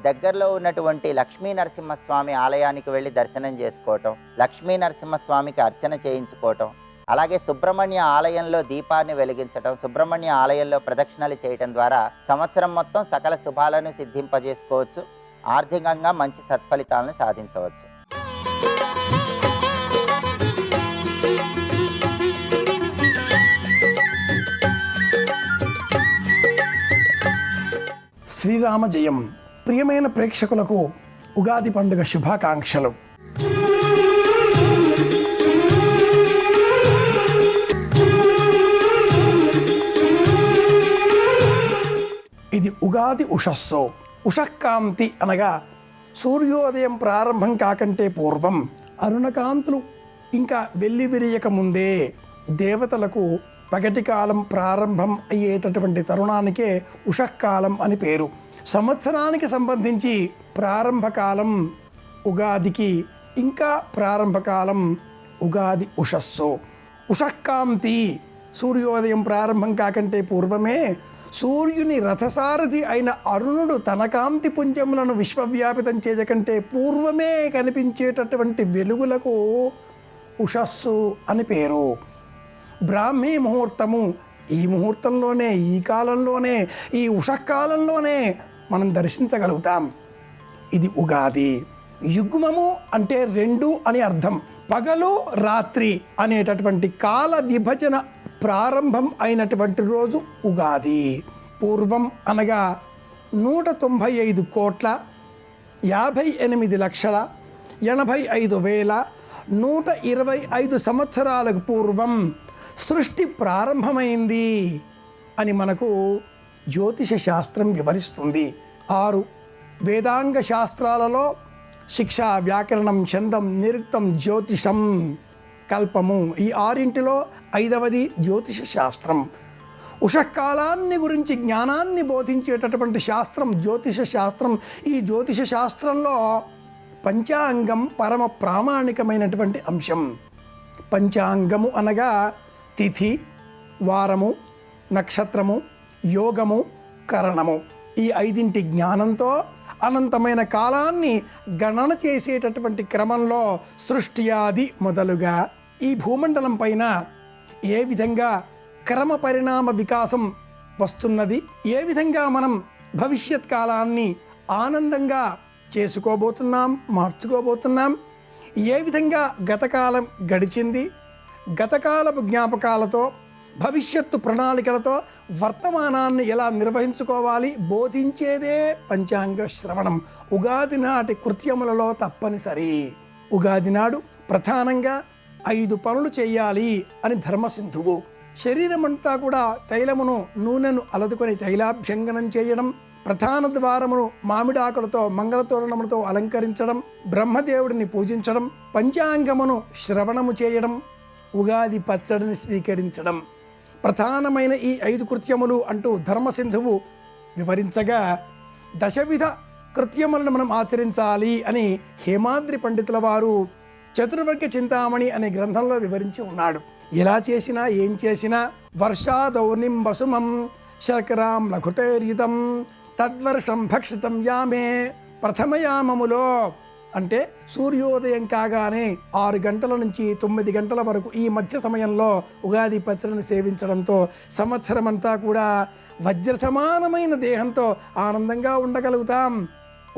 దగ్గరలో ఉన్నటువంటి లక్ష్మీ నరసింహస్వామి ఆలయానికి వెళ్ళి దర్శనం చేసుకోవటం, లక్ష్మీ నరసింహస్వామికి అర్చన చేయించుకోవటం, అలాగే సుబ్రహ్మణ్య ఆలయంలో దీపాన్ని వెలిగించటం, సుబ్రహ్మణ్య ఆలయంలో ప్రదక్షిణలు చేయటం ద్వారా సంవత్సరం మొత్తం సకల శుభాలను సిద్ధింపజేసుకోవచ్చు. ఆర్థికంగా మంచి సత్ఫలితాలను సాధించవచ్చు. శ్రీరామ జయం. ప్రియమైన ప్రేక్షకులకు ఉగాది పండుగ శుభాకాంక్షలు. ఇది ఉగాది ఉషస్సు. ఉషఃకాంతి అనగా సూర్యోదయం ప్రారంభం కాకంటే పూర్వం, అరుణకాంతులు ఇంకా వెల్లి విరియక ముందే దేవతలకు పగటి కాలం ప్రారంభం అయ్యేటటువంటి తరుణానికే ఉషఃకాలం అని పేరు. సంవత్సరానికి సంబంధించి ప్రారంభకాలం ఉగాదికి, ఇంకా ప్రారంభకాలం ఉగాది ఉషస్సు. ఉషఃకాంతి సూర్యోదయం ప్రారంభం కాకంటే పూర్వమే సూర్యుని రథసారథి అయిన అరుణుడు తన కాంతి పుంజములను విశ్వవ్యాపితం చేయకంటే పూర్వమే కనిపించేటటువంటి వెలుగులకు ఉషస్సు అని పేరు. బ్రాహ్మీ ముహూర్తము ఈ ముహూర్తంలోనే, ఈ కాలంలోనే, ఈ ఉషఃకాలంలోనే మనం దర్శించగలుగుతాం. ఇది ఉగాది. యుగ్మము అంటే రెండు అని అర్థం. పగలు రాత్రి అనేటటువంటి కాల విభజన ప్రారంభం అయినటువంటి రోజు ఉగాది. పూర్వం అనగా 195,88,85,125 సంవత్సరాలకు పూర్వం సృష్టి ప్రారంభమైంది అని మనకు జ్యోతిష శాస్త్రం వివరిస్తుంది. 6 వేదాంగ శాస్త్రాలలో శిక్ష, వ్యాకరణం, ఛందం, నిరుక్తం, జ్యోతిషం, కల్పము, ఈ 6 5వది జ్యోతిష శాస్త్రం. ఉషఃకాలాన్ని గురించి జ్ఞానాన్ని బోధించేటటువంటి శాస్త్రం జ్యోతిష శాస్త్రం. ఈ జ్యోతిష శాస్త్రంలో పంచాంగం పరమ ప్రామాణికమైనటువంటి అంశం. పంచాంగము అనగా తిథి, వారము, నక్షత్రము, యోగము, కరణము, ఈ 5 జ్ఞానంతో అనంతమైన కాలాన్ని గణన చేసేటటువంటి క్రమంలో సృష్ట్యాది మొదలుగా ఈ భూమండలం పైన ఏ విధంగా క్రమ పరిణామ వికాసం వస్తున్నది, ఏ విధంగా మనం భవిష్యత్ కాలాన్ని ఆనందంగా చేసుకోబోతున్నాం, మార్చుకోబోతున్నాం, ఏ విధంగా గతకాలం గడిచింది, గతకాలపు జ్ఞాపకాలతో భవిష్యత్తు ప్రణాళికలతో వర్తమానాన్ని ఎలా నిర్వహించుకోవాలి బోధించేదే పంచాంగ శ్రవణం. ఉగాది నాటి కృత్యములలో తప్పనిసరి. ఉగాది నాడు ప్రధానంగా 5 పనులు చేయాలి అని ధర్మసింధువు. శరీరమంతా కూడా తైలమును, నూనెను అలదుకొని తైలాభ్యంగనం చేయడం, ప్రధాన ద్వారమును మామిడాకులతో, మంగళతోరణములతో అలంకరించడం, బ్రహ్మదేవుడిని పూజించడం, పంచాంగమును శ్రవణము చేయడం, ఉగాది పచ్చడిని స్వీకరించడం ప్రధానమైన ఈ 5 కృత్యములు అంటూ ధర్మసింధువు వివరించగా, దశవిధ కృత్యములను మనం ఆచరించాలి అని హేమాద్రి పండితుల వారు చతుర్వర్గ చింతామణి అనే గ్రంథంలో వివరించి ఉన్నాడు. ఎలా చేసినా, ఏం చేసినా వర్షాదౌర్నిం వసుమం శర్కరాం లఘుతైర్యుతం తద్వర్షం భక్షితం యామే. ప్రథమయామములో అంటే సూర్యోదయం కాగానే 6 గంటల నుంచి 9 గంటల వరకు ఈ మధ్య సమయంలో ఉగాది పచ్చడిని సేవించడంతో సంవత్సరం అంతా కూడా వజ్ర సమానమైన దేహంతో ఆనందంగా ఉండగలుగుతాం.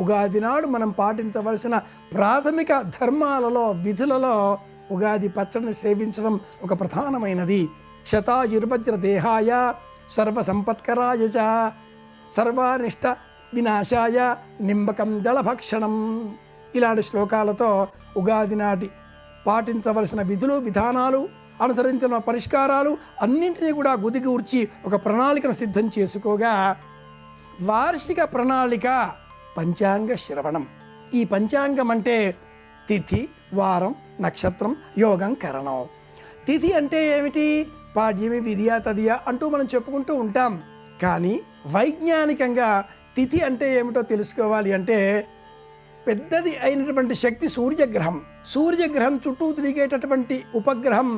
ఉగాది నాడు మనం పాటించవలసిన ప్రాథమిక ధర్మాలలో, విధులలో ఉగాది పచ్చడిని సేవించడం ఒక ప్రధానమైనది. శతాయుర్వజ్ర దేహాయ సర్వసంపత్కరాయ చ సర్వానిష్ట వినాశాయ నింబకం దళభక్షణం. ఇలాంటి శ్లోకాలతో ఉగాది నాటి పాటించవలసిన విధులు విధానాలు, అనుసరించిన పరిష్కారాలు అన్నింటినీ కూడా గుదిగూర్చి ఒక ప్రణాళికను సిద్ధం చేసుకోగా వార్షిక ప్రణాళిక పంచాంగ శ్రవణం. ఈ పంచాంగం అంటే తిథి, వారం, నక్షత్రం, యోగం, కరణం. తిథి అంటే ఏమిటి? పాడ్యమి, విధియ, తదియ అంటూ మనం చెప్పుకుంటూ ఉంటాం. కానీ వైజ్ఞానికంగా తిథి అంటే ఏమిటో తెలుసుకోవాలి అంటే పెద్దది అయినటువంటి శక్తి సూర్యగ్రహం. సూర్యగ్రహం చుట్టూ తిరిగేటటువంటి ఉపగ్రహం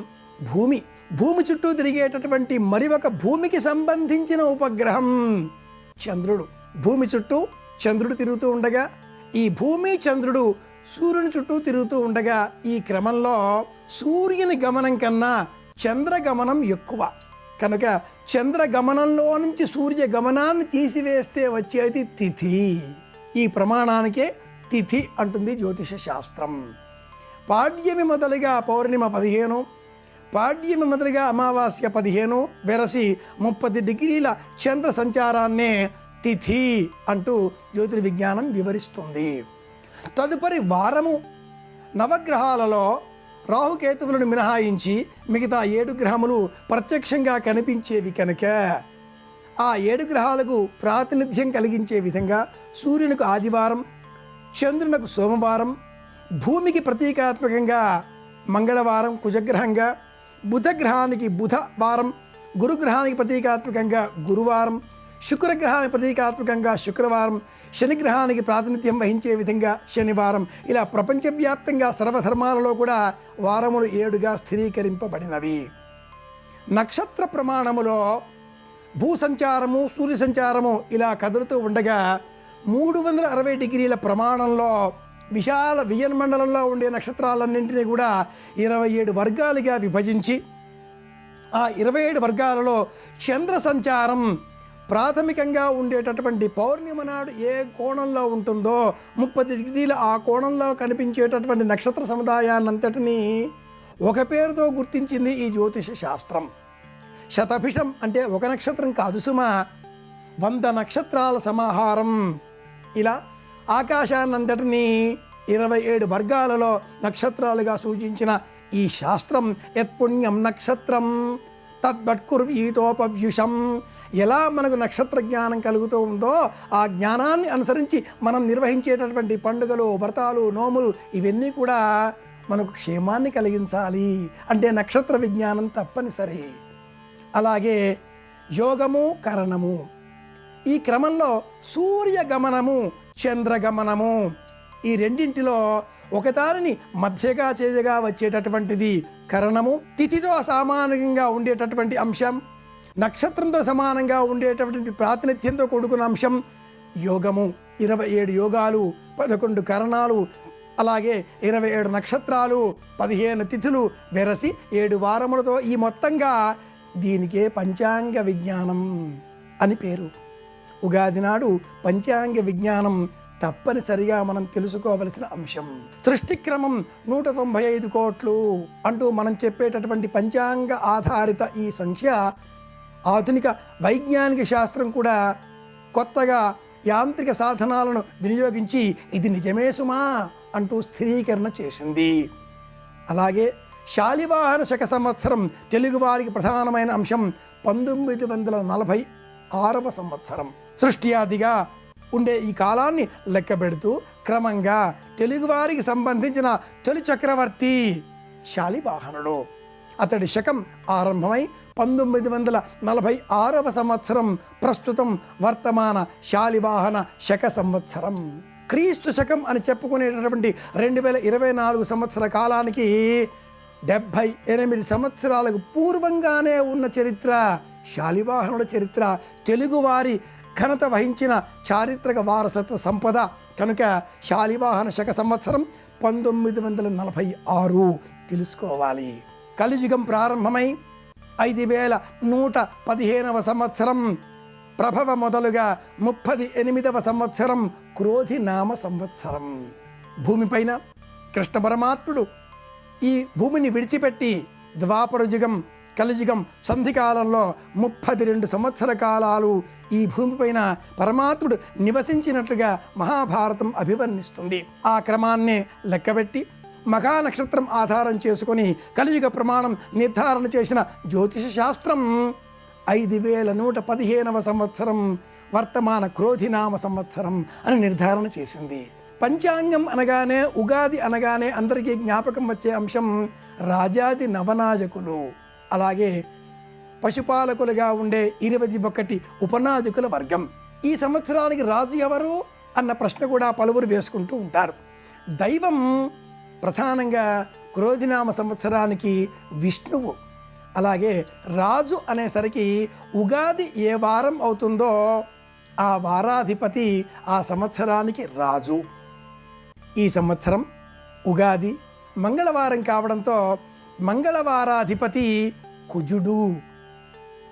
భూమి. భూమి చుట్టూ తిరిగేటటువంటి మరి ఒక భూమికి సంబంధించిన ఉపగ్రహం చంద్రుడు. భూమి చుట్టూ చంద్రుడు తిరుగుతూ ఉండగా ఈ భూమి చంద్రుడు సూర్యుని చుట్టూ తిరుగుతూ ఉండగా ఈ క్రమంలో సూర్యుని గమనం కన్నా చంద్రగమనం ఎక్కువ. కనుక చంద్రగమనంలో నుంచి సూర్య గమనాన్ని తీసివేస్తే వచ్చేది తిథి. ఈ ప్రమాణానికే తిథి అంటుంది జ్యోతిష శాస్త్రం. పాడ్యమి మొదలుగా పౌర్ణిమ 15, పాడ్యమి మొదలుగా అమావాస్య 15 వెరసి 30 డిగ్రీల చంద్ర సంచారాన్నే తిథి అంటూ జ్యోతిర్విజ్ఞానం వివరిస్తుంది. తదుపరి వారము. నవగ్రహాలలో రాహుకేతువులను మినహాయించి మిగతా 7 గ్రహములు ప్రత్యక్షంగా కనిపించేవి కనుక ఆ 7 గ్రహాలకు ప్రాతినిధ్యం కలిగించే విధంగా సూర్యునికి ఆదివారం, చంద్రునికి సోమవారం, భూమికి ప్రతీకాత్మకంగా మంగళవారం కుజగ్రహంగా, బుధగ్రహానికి బుధవారం, గురుగ్రహానికి ప్రతీకాత్మకంగా గురువారం, శుక్రగ్రహానికి ప్రతీకాత్మకంగా శుక్రవారం, శనిగ్రహానికి ప్రాతినిధ్యం వహించే విధంగా శనివారం, ఇలా ప్రపంచవ్యాప్తంగా సర్వధర్మాలలో కూడా వారములు 7గా స్థిరీకరింపబడినవి. నక్షత్ర ప్రమాణములో భూ సంచారము, సూర్య సంచారము ఇలా కదులుతూ ఉండగా 360 డిగ్రీల ప్రమాణంలో విశాల వియన్మండలంలో ఉండే నక్షత్రాలన్నింటినీ కూడా 27 వర్గాలుగా విభజించి ఆ 27 వర్గాలలో చంద్ర సంచారం ప్రాథమికంగా ఉండేటటువంటి పౌర్ణిమ నాడు ఏ కోణంలో ఉంటుందో 30 డిగ్రీల ఆ కోణంలో కనిపించేటటువంటి నక్షత్ర సముదాయాన్నంతటినీ ఒక పేరుతో గుర్తించింది ఈ జ్యోతిష శాస్త్రం. శతభిషం అంటే ఒక నక్షత్రం కాదు సుమా, 100 నక్షత్రాల సమాహారం. ఇలా ఆకాశాన్నంతటినీ 27 వర్గాలలో నక్షత్రాలుగా సూచించిన ఈ శాస్త్రం యత్పుణ్యం నక్షత్రం తద్వట్కుర్వీతోపవ్యుషం. ఎలా మనకు నక్షత్ర జ్ఞానం కలుగుతూ ఉందో ఆ జ్ఞానాన్ని అనుసరించి మనం నిర్వహించేటటువంటి పండుగలు, వ్రతాలు, నోములు ఇవన్నీ కూడా మనకు క్షేమాన్ని కలిగించాలి అంటే నక్షత్ర విజ్ఞానం తప్పనిసరి. అలాగే యోగము, కరణము. ఈ క్రమంలో సూర్యగమనము, చంద్రగమనము ఈ రెండింటిలో ఒకదారిని మధ్యగా చేజగా వచ్చేటటువంటిది కరణము. తిథితో అసామానంగా ఉండేటటువంటి అంశం, నక్షత్రంతో సమానంగా ఉండేటటువంటి ప్రాతినిధ్యంతో కూడుకున్న అంశం యోగము. 27 యోగాలు, 11 కరణాలు, అలాగే 27 నక్షత్రాలు, 15 తిథులు వెరసి 7 వారములతో ఈ మొత్తంగా దీనికే పంచాంగ విజ్ఞానం అని పేరు. ఉగాది నాడు పంచాంగ విజ్ఞానం తప్పనిసరిగా మనం తెలుసుకోవలసిన అంశం. సృష్టి క్రమం 195 కోట్లు అంటూ మనం చెప్పేటటువంటి పంచాంగ ఆధారిత ఈ సంఖ్య ఆధునిక వైజ్ఞానిక శాస్త్రం కూడా కొత్తగా యాంత్రిక సాధనాలను వినియోగించి ఇది నిజమే సుమా అంటూ స్థిరీకరణ చేసింది. అలాగే శాలివాహన శక సంవత్సరం తెలుగువారికి ప్రధానమైన అంశం 1946వ సంవత్సరం. సృష్టి ఆదిగా ఉండే ఈ కాలాన్ని లెక్క పెడుతూ క్రమంగా తెలుగువారికి సంబంధించిన తొలి చక్రవర్తి శాలివాహనుడు. అతడి శకం ఆరంభమై 1946వ సంవత్సరం ప్రస్తుతం వర్తమాన శాలివాహన శక సంవత్సరం. క్రీస్తు శకం అని చెప్పుకునేటటువంటి 2024 సంవత్సర కాలానికి 78 సంవత్సరాలకు పూర్వంగానే ఉన్న చరిత్ర శాలివాహనుల చరిత్ర. తెలుగువారి ఘనత వహించిన చారిత్రక వారసత్వ సంపద కనుక శాలివాహన శక సంవత్సరం 1946 తెలుసుకోవాలి. కలియుగం ప్రారంభమై 5115వ సంవత్సరం ప్రభవ మొదలుగా 38వ సంవత్సరం క్రోధి నామ సంవత్సరం. భూమిపైన కృష్ణ పరమాత్ముడు ఈ భూమిని విడిచిపెట్టి ద్వాపర యుగం, కలియుగం సంధికాలంలో 32 సంవత్సర కాలాలు ఈ భూమిపైన పరమాత్ముడు నివసించినట్లుగా మహాభారతం అభివర్ణిస్తుంది. ఆ క్రమాన్నే లెక్కబెట్టి మఘా నక్షత్రం ఆధారం చేసుకొని కలియుగ ప్రమాణం నిర్ధారణ చేసిన జ్యోతిష శాస్త్రం 5115వ సంవత్సరం వర్తమాన క్రోధినామ సంవత్సరం అని నిర్ధారణ చేసింది. పంచాంగం అనగానే, ఉగాది అనగానే అందరికీ జ్ఞాపకం వచ్చే అంశం రాజాది నవనాయకులు, అలాగే పశుపాలకులుగా ఉండే 21 ఉపనాయకుల వర్గం. ఈ సంవత్సరానికి రాజు ఎవరు అన్న ప్రశ్న కూడా పలువురు వేసుకుంటూ ఉంటారు. దైవం ప్రధానంగా క్రోధినామ సంవత్సరానికి విష్ణువు. అలాగే రాజు అనేసరికి ఉగాది ఏ వారం అవుతుందో ఆ వారాధిపతి ఆ సంవత్సరానికి రాజు. ఈ సంవత్సరం ఉగాది మంగళవారం కావడంతో మంగళవారాధిపతి కుజుడు.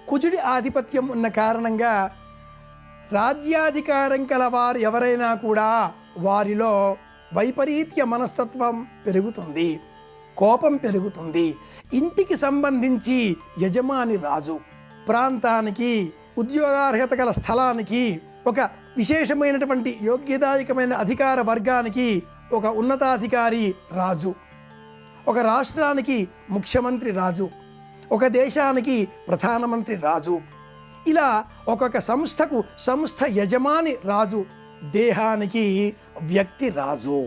కుజుడి ఆధిపత్యం ఉన్న కారణంగా రాజ్యాధికారం కలవారు ఎవరైనా కూడా వారిలో వైపరీత్య మనస్తత్వం పెరుగుతుంది, కోపం పెరుగుతుంది. ఇంటికి సంబంధించి యజమాని రాజు, ప్రాంతానికి, ఉద్యోగార్హత గల స్థలానికి, ఒక విశేషమైనటువంటి యోగ్యదాయకమైన అధికార వర్గానికి ఒక ఉన్నతాధికారి రాజు, ఒక రాష్ట్రానికి ముఖ్యమంత్రి రాజు, ఒక దేశానికి ప్రధానమంత్రి రాజు. ఇలా ఒక్కొక్క సంస్థకు సంస్థ యజమాని రాజు, దేహానికి వ్యక్తి రాజు.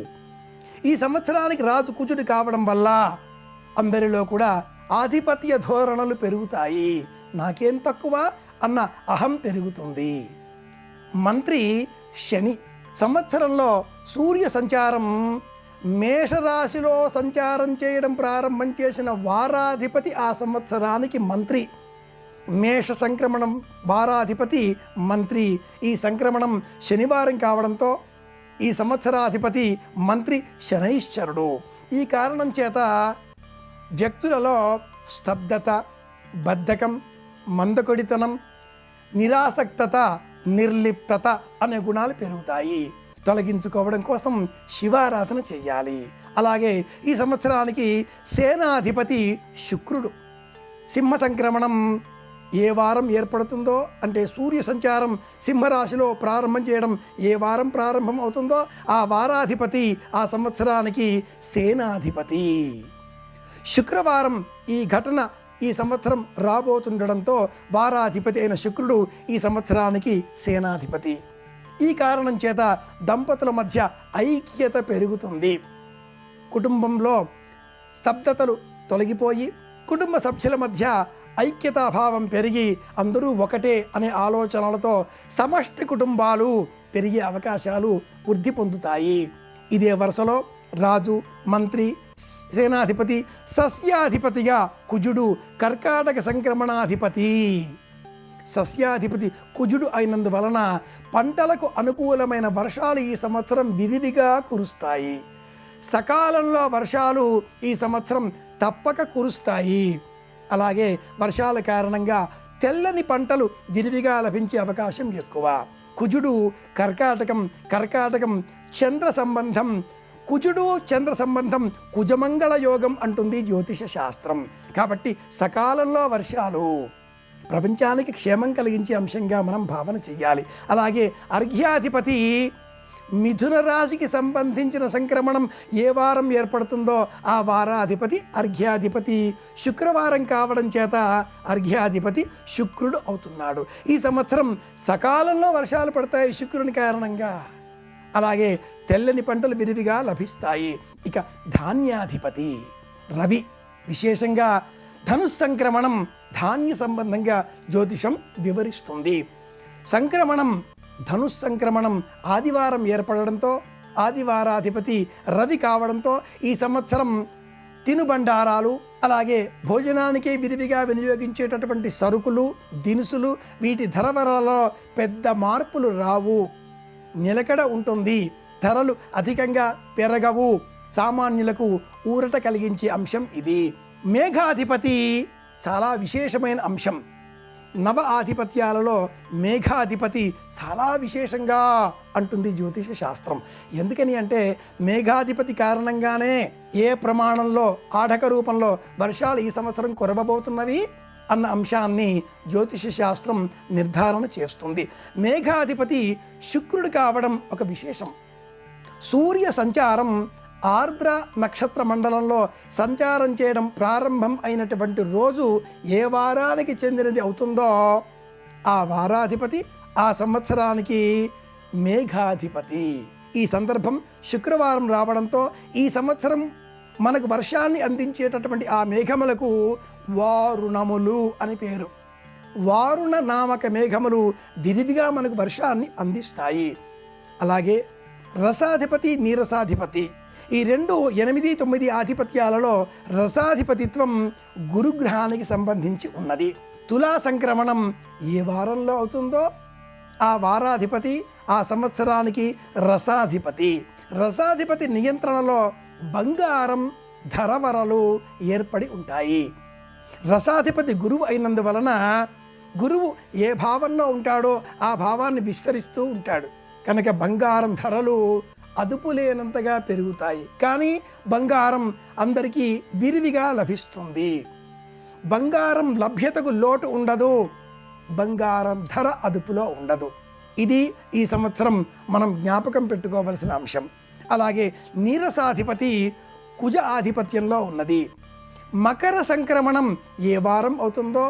ఈ సంవత్సరానికి రాజు కుజుడు కావడం వల్ల అందరిలో కూడా ఆధిపత్య ధోరణులు పెరుగుతాయి. నాకేం తక్కువ అన్న అహం పెరుగుతుంది. మంత్రి శని. సంవత్సరంలో సూర్య సంచారం మేషరాశిలో సంచారం చేయడం ప్రారంభం చేసిన వారాధిపతి ఆ సంవత్సరానికి మంత్రి. మేష సంక్రమణం వారాధిపతి మంత్రి. ఈ సంక్రమణం శనివారం కావడంతో ఈ సంవత్సరాధిపతి మంత్రి శనైశ్చరుడు. ఈ కారణం చేత వ్యక్తులలో స్తబ్దత, బద్ధకం, మందకొడితనం, నిరాసక్తత, నిర్లిప్తత అనే గుణాలు పెరుగుతాయి. తొలగించుకోవడం కోసం శివారాధన చెయ్యాలి. అలాగే ఈ సంవత్సరానికి సేనాధిపతి శుక్రుడు. సింహ సంక్రమణం ఏ వారం ఏర్పడుతుందో, అంటే సూర్య సంచారం సింహరాశిలో ప్రారంభం చేయడం ఏ వారం ప్రారంభం అవుతుందో ఆ వారాధిపతి ఆ సంవత్సరానికి సేనాధిపతి. శుక్రవారం ఈ ఘటన ఈ సంవత్సరం రాబోతుండడంతో వారాధిపతి అయిన శుక్రుడు ఈ సంవత్సరానికి సేనాధిపతి. ఈ కారణం చేత దంపతుల మధ్య ఐక్యత పెరుగుతుంది. కుటుంబంలో స్తబ్దతలు తొలగిపోయి కుటుంబ సభ్యుల మధ్య ఐక్యతాభావం పెరిగి అందరూ ఒకటే అనే ఆలోచనలతో సమష్టి కుటుంబాలు పెరిగే అవకాశాలు వృద్ధి పొందుతాయి. ఇదే వరుసలో రాజు, మంత్రి, సేనాధిపతి, సస్యాధిపతిగా కుజుడు, కర్కాటక సంక్రమణాధిపతి. సస్యాధిపతి కుజుడు అయినందువలన పంటలకు అనుకూలమైన వర్షాలు ఈ సంవత్సరం విరివిగా కురుస్తాయి. సకాలంలో వర్షాలు ఈ సంవత్సరం తప్పక కురుస్తాయి. అలాగే వర్షాల కారణంగా తెల్లని పంటలు విరివిగా లభించే అవకాశం ఎక్కువ. కుజుడు కర్కాటకం చంద్ర సంబంధం. కుజుడు చంద్ర సంబంధం కుజమంగళ యోగం అంటుంది జ్యోతిష శాస్త్రం. కాబట్టి సకాలంలో వర్షాలు ప్రపంచానికి క్షేమం కలిగించే అంశంగా మనం భావన చెయ్యాలి. అలాగే అర్ఘ్యాధిపతి మిథున రాశికి సంబంధించిన సంక్రమణం ఏ వారం ఏర్పడుతుందో ఆ వారాధిపతి అర్ఘ్యాధిపతి. శుక్రవారం కావడం చేత అర్ఘ్యాధిపతి శుక్రుడు అవుతున్నాడు. ఈ సంవత్సరం సకాలంలో వర్షాలు పడతాయి శుక్రుని కారణంగా. అలాగే తెల్లని పంటలు విరివిగా లభిస్తాయి. ఇక ధాన్యాధిపతి రవి. విశేషంగా ధనుస్సంక్రమణం ధాన్య సంబంధంగా జ్యోతిషం వివరిస్తుంది. సంక్రమణం ధనుస్సంక్రమణం ఆదివారం ఏర్పడడంతో ఆదివారాధిపతి రవి కావడంతో ఈ సంవత్సరం తినుబండారాలు, అలాగే భోజనానికి విరివిగా వినియోగించేటటువంటి సరుకులు, దినుసులు వీటి ధరలలో పెద్ద మార్పులు రావు. నిలకడ ఉంటుంది. ధరలు అధికంగా పెరగవు. సామాన్యులకు ఊరట కలిగించే అంశం ఇది. మేఘాధిపతి చాలా విశేషమైన అంశం. నవ ఆధిపత్యాలలో మేఘాధిపతి చాలా విశేషంగా అంటుంది జ్యోతిష శాస్త్రం. ఎందుకని అంటే మేఘాధిపతి కారణంగానే ఏ ప్రమాణంలో ఆఢక రూపంలో వర్షాలు ఈ సంవత్సరం కురవబోతున్నవి అన్న అంశాన్ని జ్యోతిష శాస్త్రం నిర్ధారణ చేస్తుంది. మేఘాధిపతి శుక్రుడు కావడం ఒక విశేషం. సూర్య సంచారం ఆర్ద్ర నక్షత్ర మండలంలో సంచారం చేయడం ప్రారంభం అయినటువంటి రోజు ఏ వారానికి చెందినది అవుతుందో ఆ వారాధిపతి ఆ సంవత్సరానికి మేఘాధిపతి. ఈ సందర్భం శుక్రవారం రావడంతో ఈ సంవత్సరం మనకు వర్షాన్ని అందించేటటువంటి ఆ మేఘములకు వారుణములు అని పేరు. వారుణ నామక మేఘములు విరివిగా మనకు వర్షాన్ని అందిస్తాయి. అలాగే రసాధిపతి నీరసాధిపతి ఈ రెండు 8, 9 ఆధిపత్యాలలో రసాధిపతిత్వం గురుగ్రహానికి సంబంధించి ఉన్నది. తులా సంక్రమణం ఏ వారంలో అవుతుందో ఆ వారాధిపతి ఆ సంవత్సరానికి రసాధిపతి. రసాధిపతి నియంత్రణలో బంగారం ధరవరలు ఏర్పడి ఉంటాయి. రసాధిపతి గురువు అయినందువలన గురువు ఏ భావంలో ఉంటాడో ఆ భావాన్ని విస్తరిస్తూ ఉంటాడు. కనుక బంగారం ధరలు అదుపు లేనంతగా పెరుగుతాయి. కానీ బంగారం అందరికీ విరివిగా లభిస్తుంది. బంగారం లభ్యతకు లోటు ఉండదు, బంగారం ధర అదుపులో ఉండదు. ఇది ఈ సంవత్సరం మనం జ్ఞాపకం పెట్టుకోవలసిన అంశం. అలాగే నీరసాధిపతి కుజ ఆధిపత్యంలో ఉన్నది. మకర సంక్రమణం ఏ వారం అవుతుందో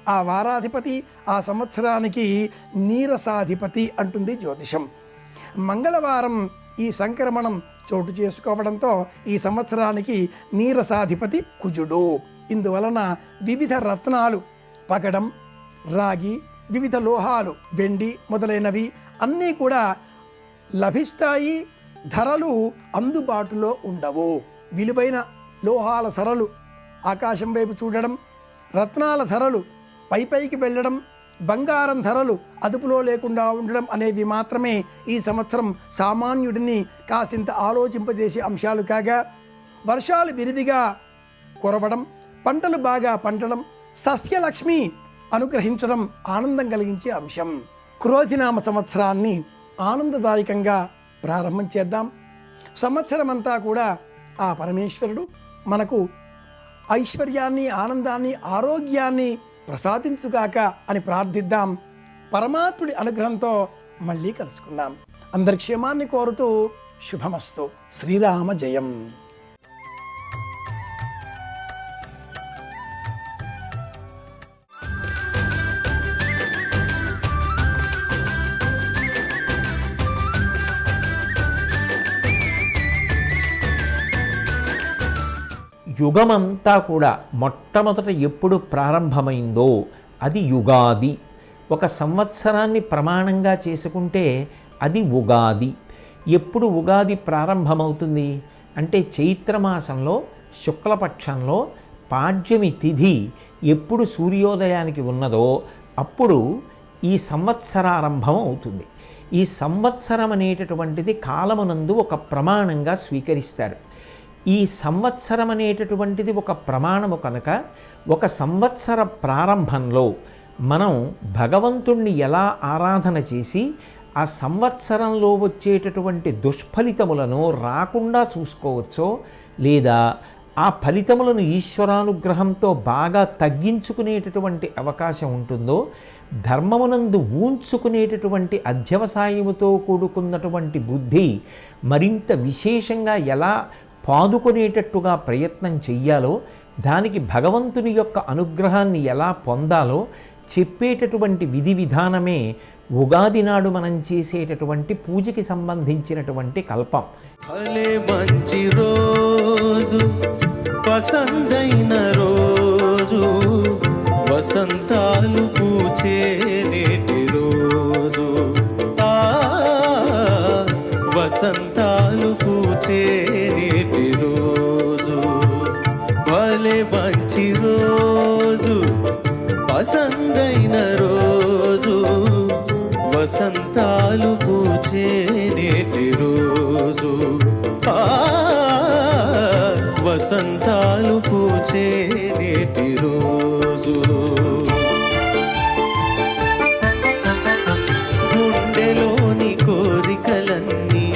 ఆ వారాధిపతి ఆ సంవత్సరానికి నీరసాధిపతి అంటుంది జ్యోతిషం. మంగళవారం ఈ సంక్రమణం చోటు చేసుకోవడంతో ఈ సంవత్సరానికి నీరసాధిపతి కుజుడు. ఇందువలన వివిధ రత్నాలు, పగడం, రాగి, వివిధ లోహాలు, వెండి మొదలైనవి అన్నీ కూడా లభిస్తాయి. ధరలు అందుబాటులో ఉండవు. విలువైన లోహాల ధరలు ఆకాశం వైపు చూడడం, రత్నాల ధరలు పైకి వెళ్ళడం, బంగారం ధరలు అదుపులో లేకుండా ఉండడం అనేవి మాత్రమే ఈ సంవత్సరం సామాన్యుడిని కాసింత ఆలోచింపజేసే అంశాలు కాగా, వర్షాలు విరివిగా కురవడం, పంటలు బాగా పండడం, సస్యలక్ష్మి అనుగ్రహించడం ఆనందం కలిగించే అంశం. క్రోధినామ సంవత్సరాన్ని ఆనందదాయకంగా ప్రారంభం చేద్దాం. సంవత్సరం అంతా కూడా ఆ పరమేశ్వరుడు మనకు ఐశ్వర్యాన్ని, ఆనందాన్ని, ఆరోగ్యాన్ని ప్రసాదించుగాక అని ప్రార్థిద్దాం. పరమాత్ముడి అనుగ్రహంతో మళ్ళీ కలుసుకుందాం. అందరి క్షేమాన్ని కోరుతూ శుభమస్తు. శ్రీరామ జయం. యుగమంతా కూడా మొట్టమొదట ఎప్పుడు ప్రారంభమైందో అది యుగాది. ఒక సంవత్సరాన్ని ప్రమాణంగా చేసుకుంటే అది ఉగాది. ఎప్పుడు ఉగాది ప్రారంభమవుతుంది అంటే చైత్రమాసంలో శుక్లపక్షంలో పాడ్యమి తిథి ఎప్పుడు సూర్యోదయానికి ఉన్నదో అప్పుడు ఈ సంవత్సరారంభం అవుతుంది. ఈ సంవత్సరం అనేటటువంటిది కాలమునందు ఒక ప్రమాణంగా స్వీకరిస్తారు. ఈ సంవత్సరం అనేటటువంటిది ఒక ప్రమాణము కనుక ఒక సంవత్సర ప్రారంభంలో మనం భగవంతుణ్ణి ఎలా ఆరాధన చేసి ఆ సంవత్సరంలో వచ్చేటటువంటి దుష్ఫలితములను రాకుండా చూసుకోవచ్చో, లేదా ఆ ఫలితములను ఈశ్వరానుగ్రహంతో బాగా తగ్గించుకునేటటువంటి అవకాశం ఉంటుందో, ధర్మమునందు ఊంచుకునేటటువంటి అధ్యవసాయముతో కూడుకున్నటువంటి బుద్ధి మరింత విశేషంగా ఎలా పాదుకునేటట్టుగా ప్రయత్నం చెయ్యాలో, దానికి భగవంతుని యొక్క అనుగ్రహాన్ని ఎలా పొందాలో చెప్పేటటువంటి విధి విధానమే ఉగాది నాడు మనం చేసేటటువంటి పూజకి సంబంధించినటువంటి కల్పం. భలే మంచి రోజు, పసందైన రోజు, వసంతాలు పూచే నేటి రోజు, వసంతాలు పూచే నేటి రోజు. భలే మంచి రోజు, పసందైన రోజు, వసంతాలు పూచే నేటి రోజు, వసంతాలు పూచే నేటి రోజు. గుండెలోని కోరికలన్నీ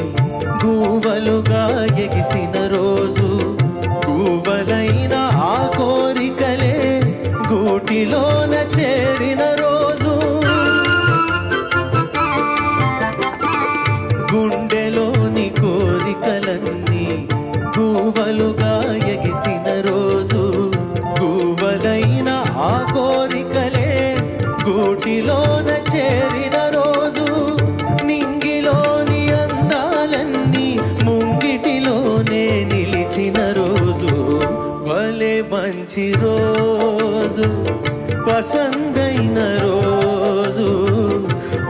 గూవలుగా ఎగిసిన రోజు, గూవలైన ఆ కోరికలే గూటిలోన చేరిన రోజు. గుండెలోని కోరికలన్నీ పసందైన రోజు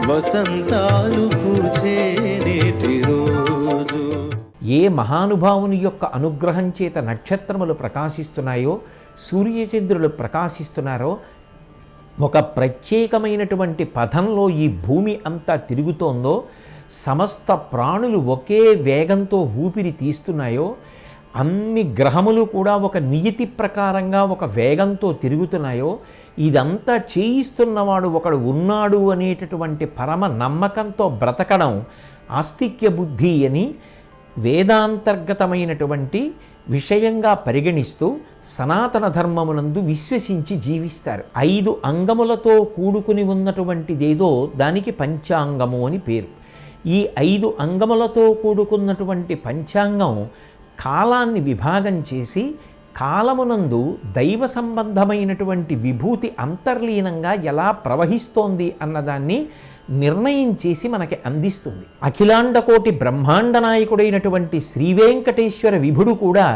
వసంతాలు పూచే నేటి రోజు. ఏ మహానుభావుని యొక్క అనుగ్రహం చేత నక్షత్రములు ప్రకాశిస్తున్నాయో, సూర్యచంద్రులు ప్రకాశిస్తున్నారో, ఒక ప్రత్యేకమైనటువంటి పథంలో ఈ భూమి అంతా తిరుగుతోందో, సమస్త ప్రాణులు ఒకే వేగంతో ఊపిరి తీస్తున్నాయో, అన్ని గ్రహములు కూడా ఒక నియతి ప్రకారంగా ఒక వేగంతో తిరుగుతున్నాయో, ఇదంతా చేయిస్తున్నవాడు ఒకడు ఉన్నాడు అనేటటువంటి పరమ నమ్మకంతో బ్రతకడం ఆస్తిక్య బుద్ధి అని వేదాంతర్గతమైనటువంటి విషయంగా పరిగణిస్తూ సనాతన ధర్మమునందు విశ్వసించి జీవిస్తారు. 5 అంగములతో కూడుకుని ఉన్నటువంటిదేదో దానికి పంచాంగము అని పేరు. ఈ 5 అంగములతో కూడుకున్నటువంటి పంచాంగం కాలాన్ని విభాగం చేసి కాలమునందు దైవ సంబంధమైనటువంటి విభూతి అంతర్లీనంగా ఎలా ప్రవహిస్తోంది అన్నదాన్ని నిర్ణయం చేసి మనకి అందిస్తుంది. అఖిలాండకోటి బ్రహ్మాండ నాయకుడైనటువంటి శ్రీవేంకటేశ్వర విభుడు కూడా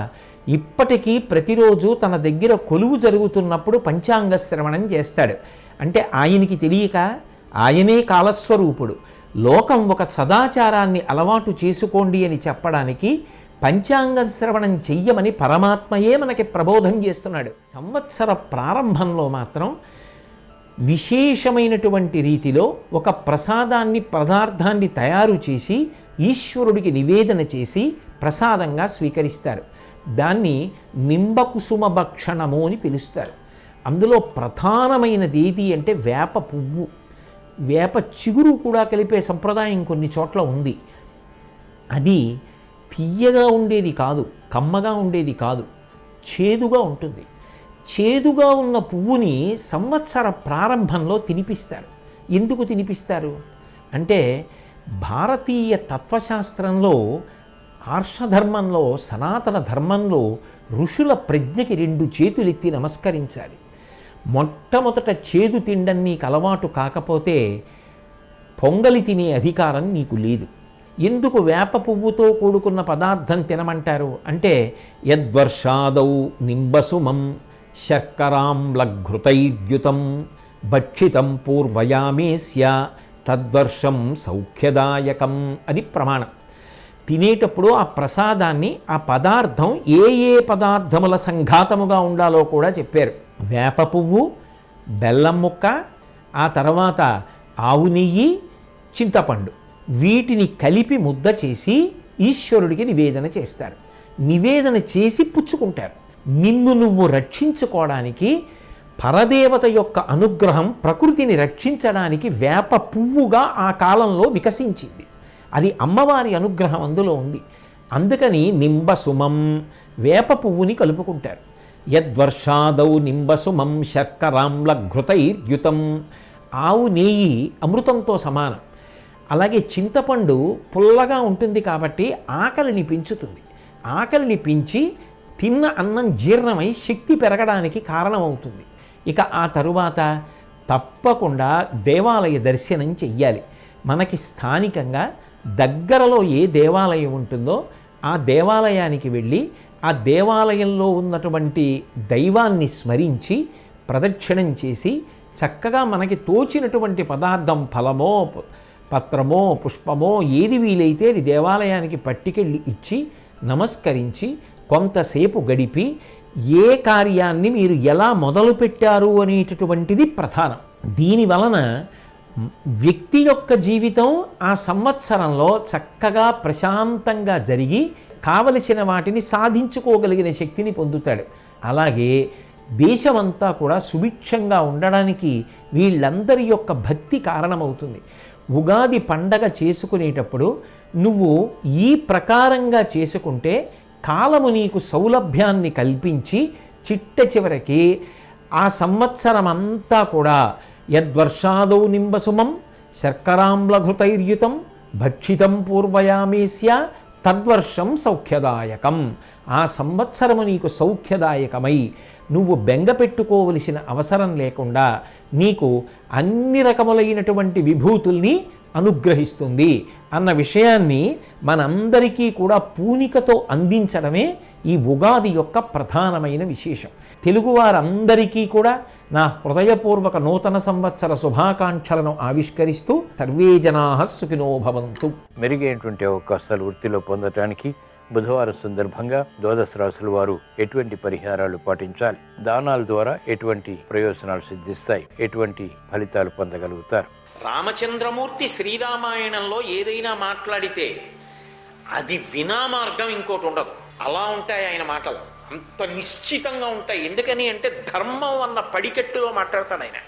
ఇప్పటికీ ప్రతిరోజు తన దగ్గర కొలువు జరుగుతున్నప్పుడు పంచాంగ శ్రవణం చేస్తాడు. అంటే ఆయనకి తెలియక ఆయనే కాలస్వరూపుడు. లోకం ఒక సదాచారాన్ని అలవాటు చేసుకోండి అని చెప్పడానికి పంచాంగ శ్రవణం చెయ్యమని పరమాత్మయే మనకి ప్రబోధం చేస్తున్నాడు. సంవత్సర ప్రారంభంలో మాత్రం విశేషమైనటువంటి రీతిలో ఒక పదార్థాన్ని తయారు చేసి ఈశ్వరుడికి నివేదన చేసి ప్రసాదంగా స్వీకరిస్తారు. దాన్ని నింబకుసుమ భక్షణము అని పిలుస్తారు. అందులో ప్రధానమైనది ఏది అంటే వేప పువ్వు, వేప చిగురు కూడా కలిపే సంప్రదాయం కొన్ని చోట్ల ఉంది. అది తీయగా ఉండేది కాదు, కమ్మగా ఉండేది కాదు, చేదుగా ఉంటుంది. చేదుగా ఉన్న పువ్వుని సంవత్సర ప్రారంభంలో తినిపిస్తారు. ఎందుకు తినిపిస్తారు అంటే భారతీయ తత్వశాస్త్రంలో, ఆర్షధర్మంలో, సనాతన ధర్మంలో ఋషుల ప్రజ్ఞకి 2 చేతులెత్తి నమస్కరించాలి. మొట్టమొదట చేదు తిండం నీకు అలవాటు కాకపోతే పొంగలి తినే అధికారం నీకు లేదు. ఎందుకు వేప పువ్వుతో కూడుకున్న పదార్థం తినమంటారు అంటే యద్వర్షాదౌ నింబసుమం శర్కరాంలఘృతైర్యుతం భక్షితం పూర్వయామేస్య తద్వర్షం సౌఖ్యదాయకం అది ప్రమాణం. తినేటప్పుడు ఆ ప్రసాదాన్ని, ఆ పదార్థం ఏ పదార్థముల సంఘాతముగా ఉండాలో కూడా చెప్పారు. వేప పువ్వు, బెల్లం ముక్క, ఆ తర్వాత ఆవు నెయ్యి, చింతపండు, వీటిని కలిపి ముద్ద చేసి ఈశ్వరుడికి నివేదన చేస్తారు. నివేదన చేసి పుచ్చుకుంటారు. నిన్ను నువ్వు రక్షించుకోవడానికి పరదేవత యొక్క అనుగ్రహం ప్రకృతిని రక్షించడానికి వేప పువ్వుగా ఆ కాలంలో వికసించింది. అది అమ్మవారి అనుగ్రహం అందులో ఉంది. అందుకని నింబసుమం వేప పువ్వుని కలుపుకుంటారు. యద్వర్షాదౌ నింబసుమం శర్కరాంలఘృతైర్యుతం ఆవు నెయ్యి అమృతంతో సమానం. అలాగే చింతపండు పుల్లగా ఉంటుంది కాబట్టి ఆకలిని పెంచుతుంది. ఆకలిని పెంచి తిన్న అన్నం జీర్ణమై శక్తి పెరగడానికి కారణమవుతుంది. ఇక ఆ తరువాత తప్పకుండా దేవాలయ దర్శనం చెయ్యాలి. మనకి స్థానికంగా దగ్గరలో ఏ దేవాలయం ఉంటుందో ఆ దేవాలయానికి వెళ్ళి ఆ దేవాలయంలో ఉన్నటువంటి దైవాన్ని స్మరించి ప్రదక్షిణం చేసి చక్కగా మనకి తోచినటువంటి పదార్థం, ఫలమో పత్రమో పుష్పమో ఏది వీలైతే అది దేవాలయానికి పట్టుకెళ్ళి ఇచ్చి నమస్కరించి కొంతసేపు గడిపి ఏ కార్యాన్ని మీరు ఎలా మొదలుపెట్టారు అనేటటువంటిది ప్రధానం. దీనివలన వ్యక్తి యొక్క జీవితం ఆ సంవత్సరంలో చక్కగా ప్రశాంతంగా జరిగి కావలసిన వాటిని సాధించుకోగలిగిన శక్తిని పొందుతాడు. అలాగే దేశమంతా కూడా సుభిక్షంగా ఉండడానికి వీళ్ళందరి యొక్క భక్తి కారణమవుతుంది. ఉగాది పండగ చేసుకునేటప్పుడు నువ్వు ఈ ప్రకారంగా చేసుకుంటే కాలము నీకు సౌలభ్యాన్ని కల్పించి చిట్ట చివరికి ఆ సంవత్సరం అంతా కూడా యద్వర్షాదౌ నింబసుమం శర్కరాంలఘృతైర్యుతం భక్షితం పూర్వయామేస్య తద్వర్షం సౌఖ్యదాయకం. ఆ సంవత్సరము నీకు సౌఖ్యదాయకమై నువ్వు బెంగ పెట్టుకోవలసిన అవసరం లేకుండా నీకు అన్ని రకములైనటువంటి విభూతుల్ని అనుగ్రహిస్తుంది అన్న విషయాన్ని మనందరికీ కూడా పూనికతో అందించడమే ఈ ఉగాది యొక్క ప్రధానమైన విశేషం. తెలుగువారందరికీ కూడా నా హృదయపూర్వక నూతన సంవత్సర శుభాకాంక్షలను ఆవిష్కరిస్తూ సర్వే జనాః సుఖినో భవంతు. మెరుగైనటువంటి అవకాశాలు వృత్తిలో పొందటానికి బుధవారం సందర్భంగా ద్వాదశ రాశుల వారు ఎటువంటి పరిహారాలు పాటించాలి, దానాల ద్వారా ఎటువంటి ప్రయోజనాలు సిద్ధిస్తాయి, ఎటువంటి ఫలితాలు పొందగలుగుతారు? రామచంద్రమూర్తి శ్రీరామాయణంలో ఏదైనా మాట్లాడితే అది వినా మార్గం ఇంకోటి ఉండదు. అలా ఉంటాయి ఆయన మాటలు, అంత నిశ్చితంగా ఉంటాయి. ఎందుకని అంటే ధర్మం అన్న పడికట్టులో మాట్లాడతాడు ఆయన.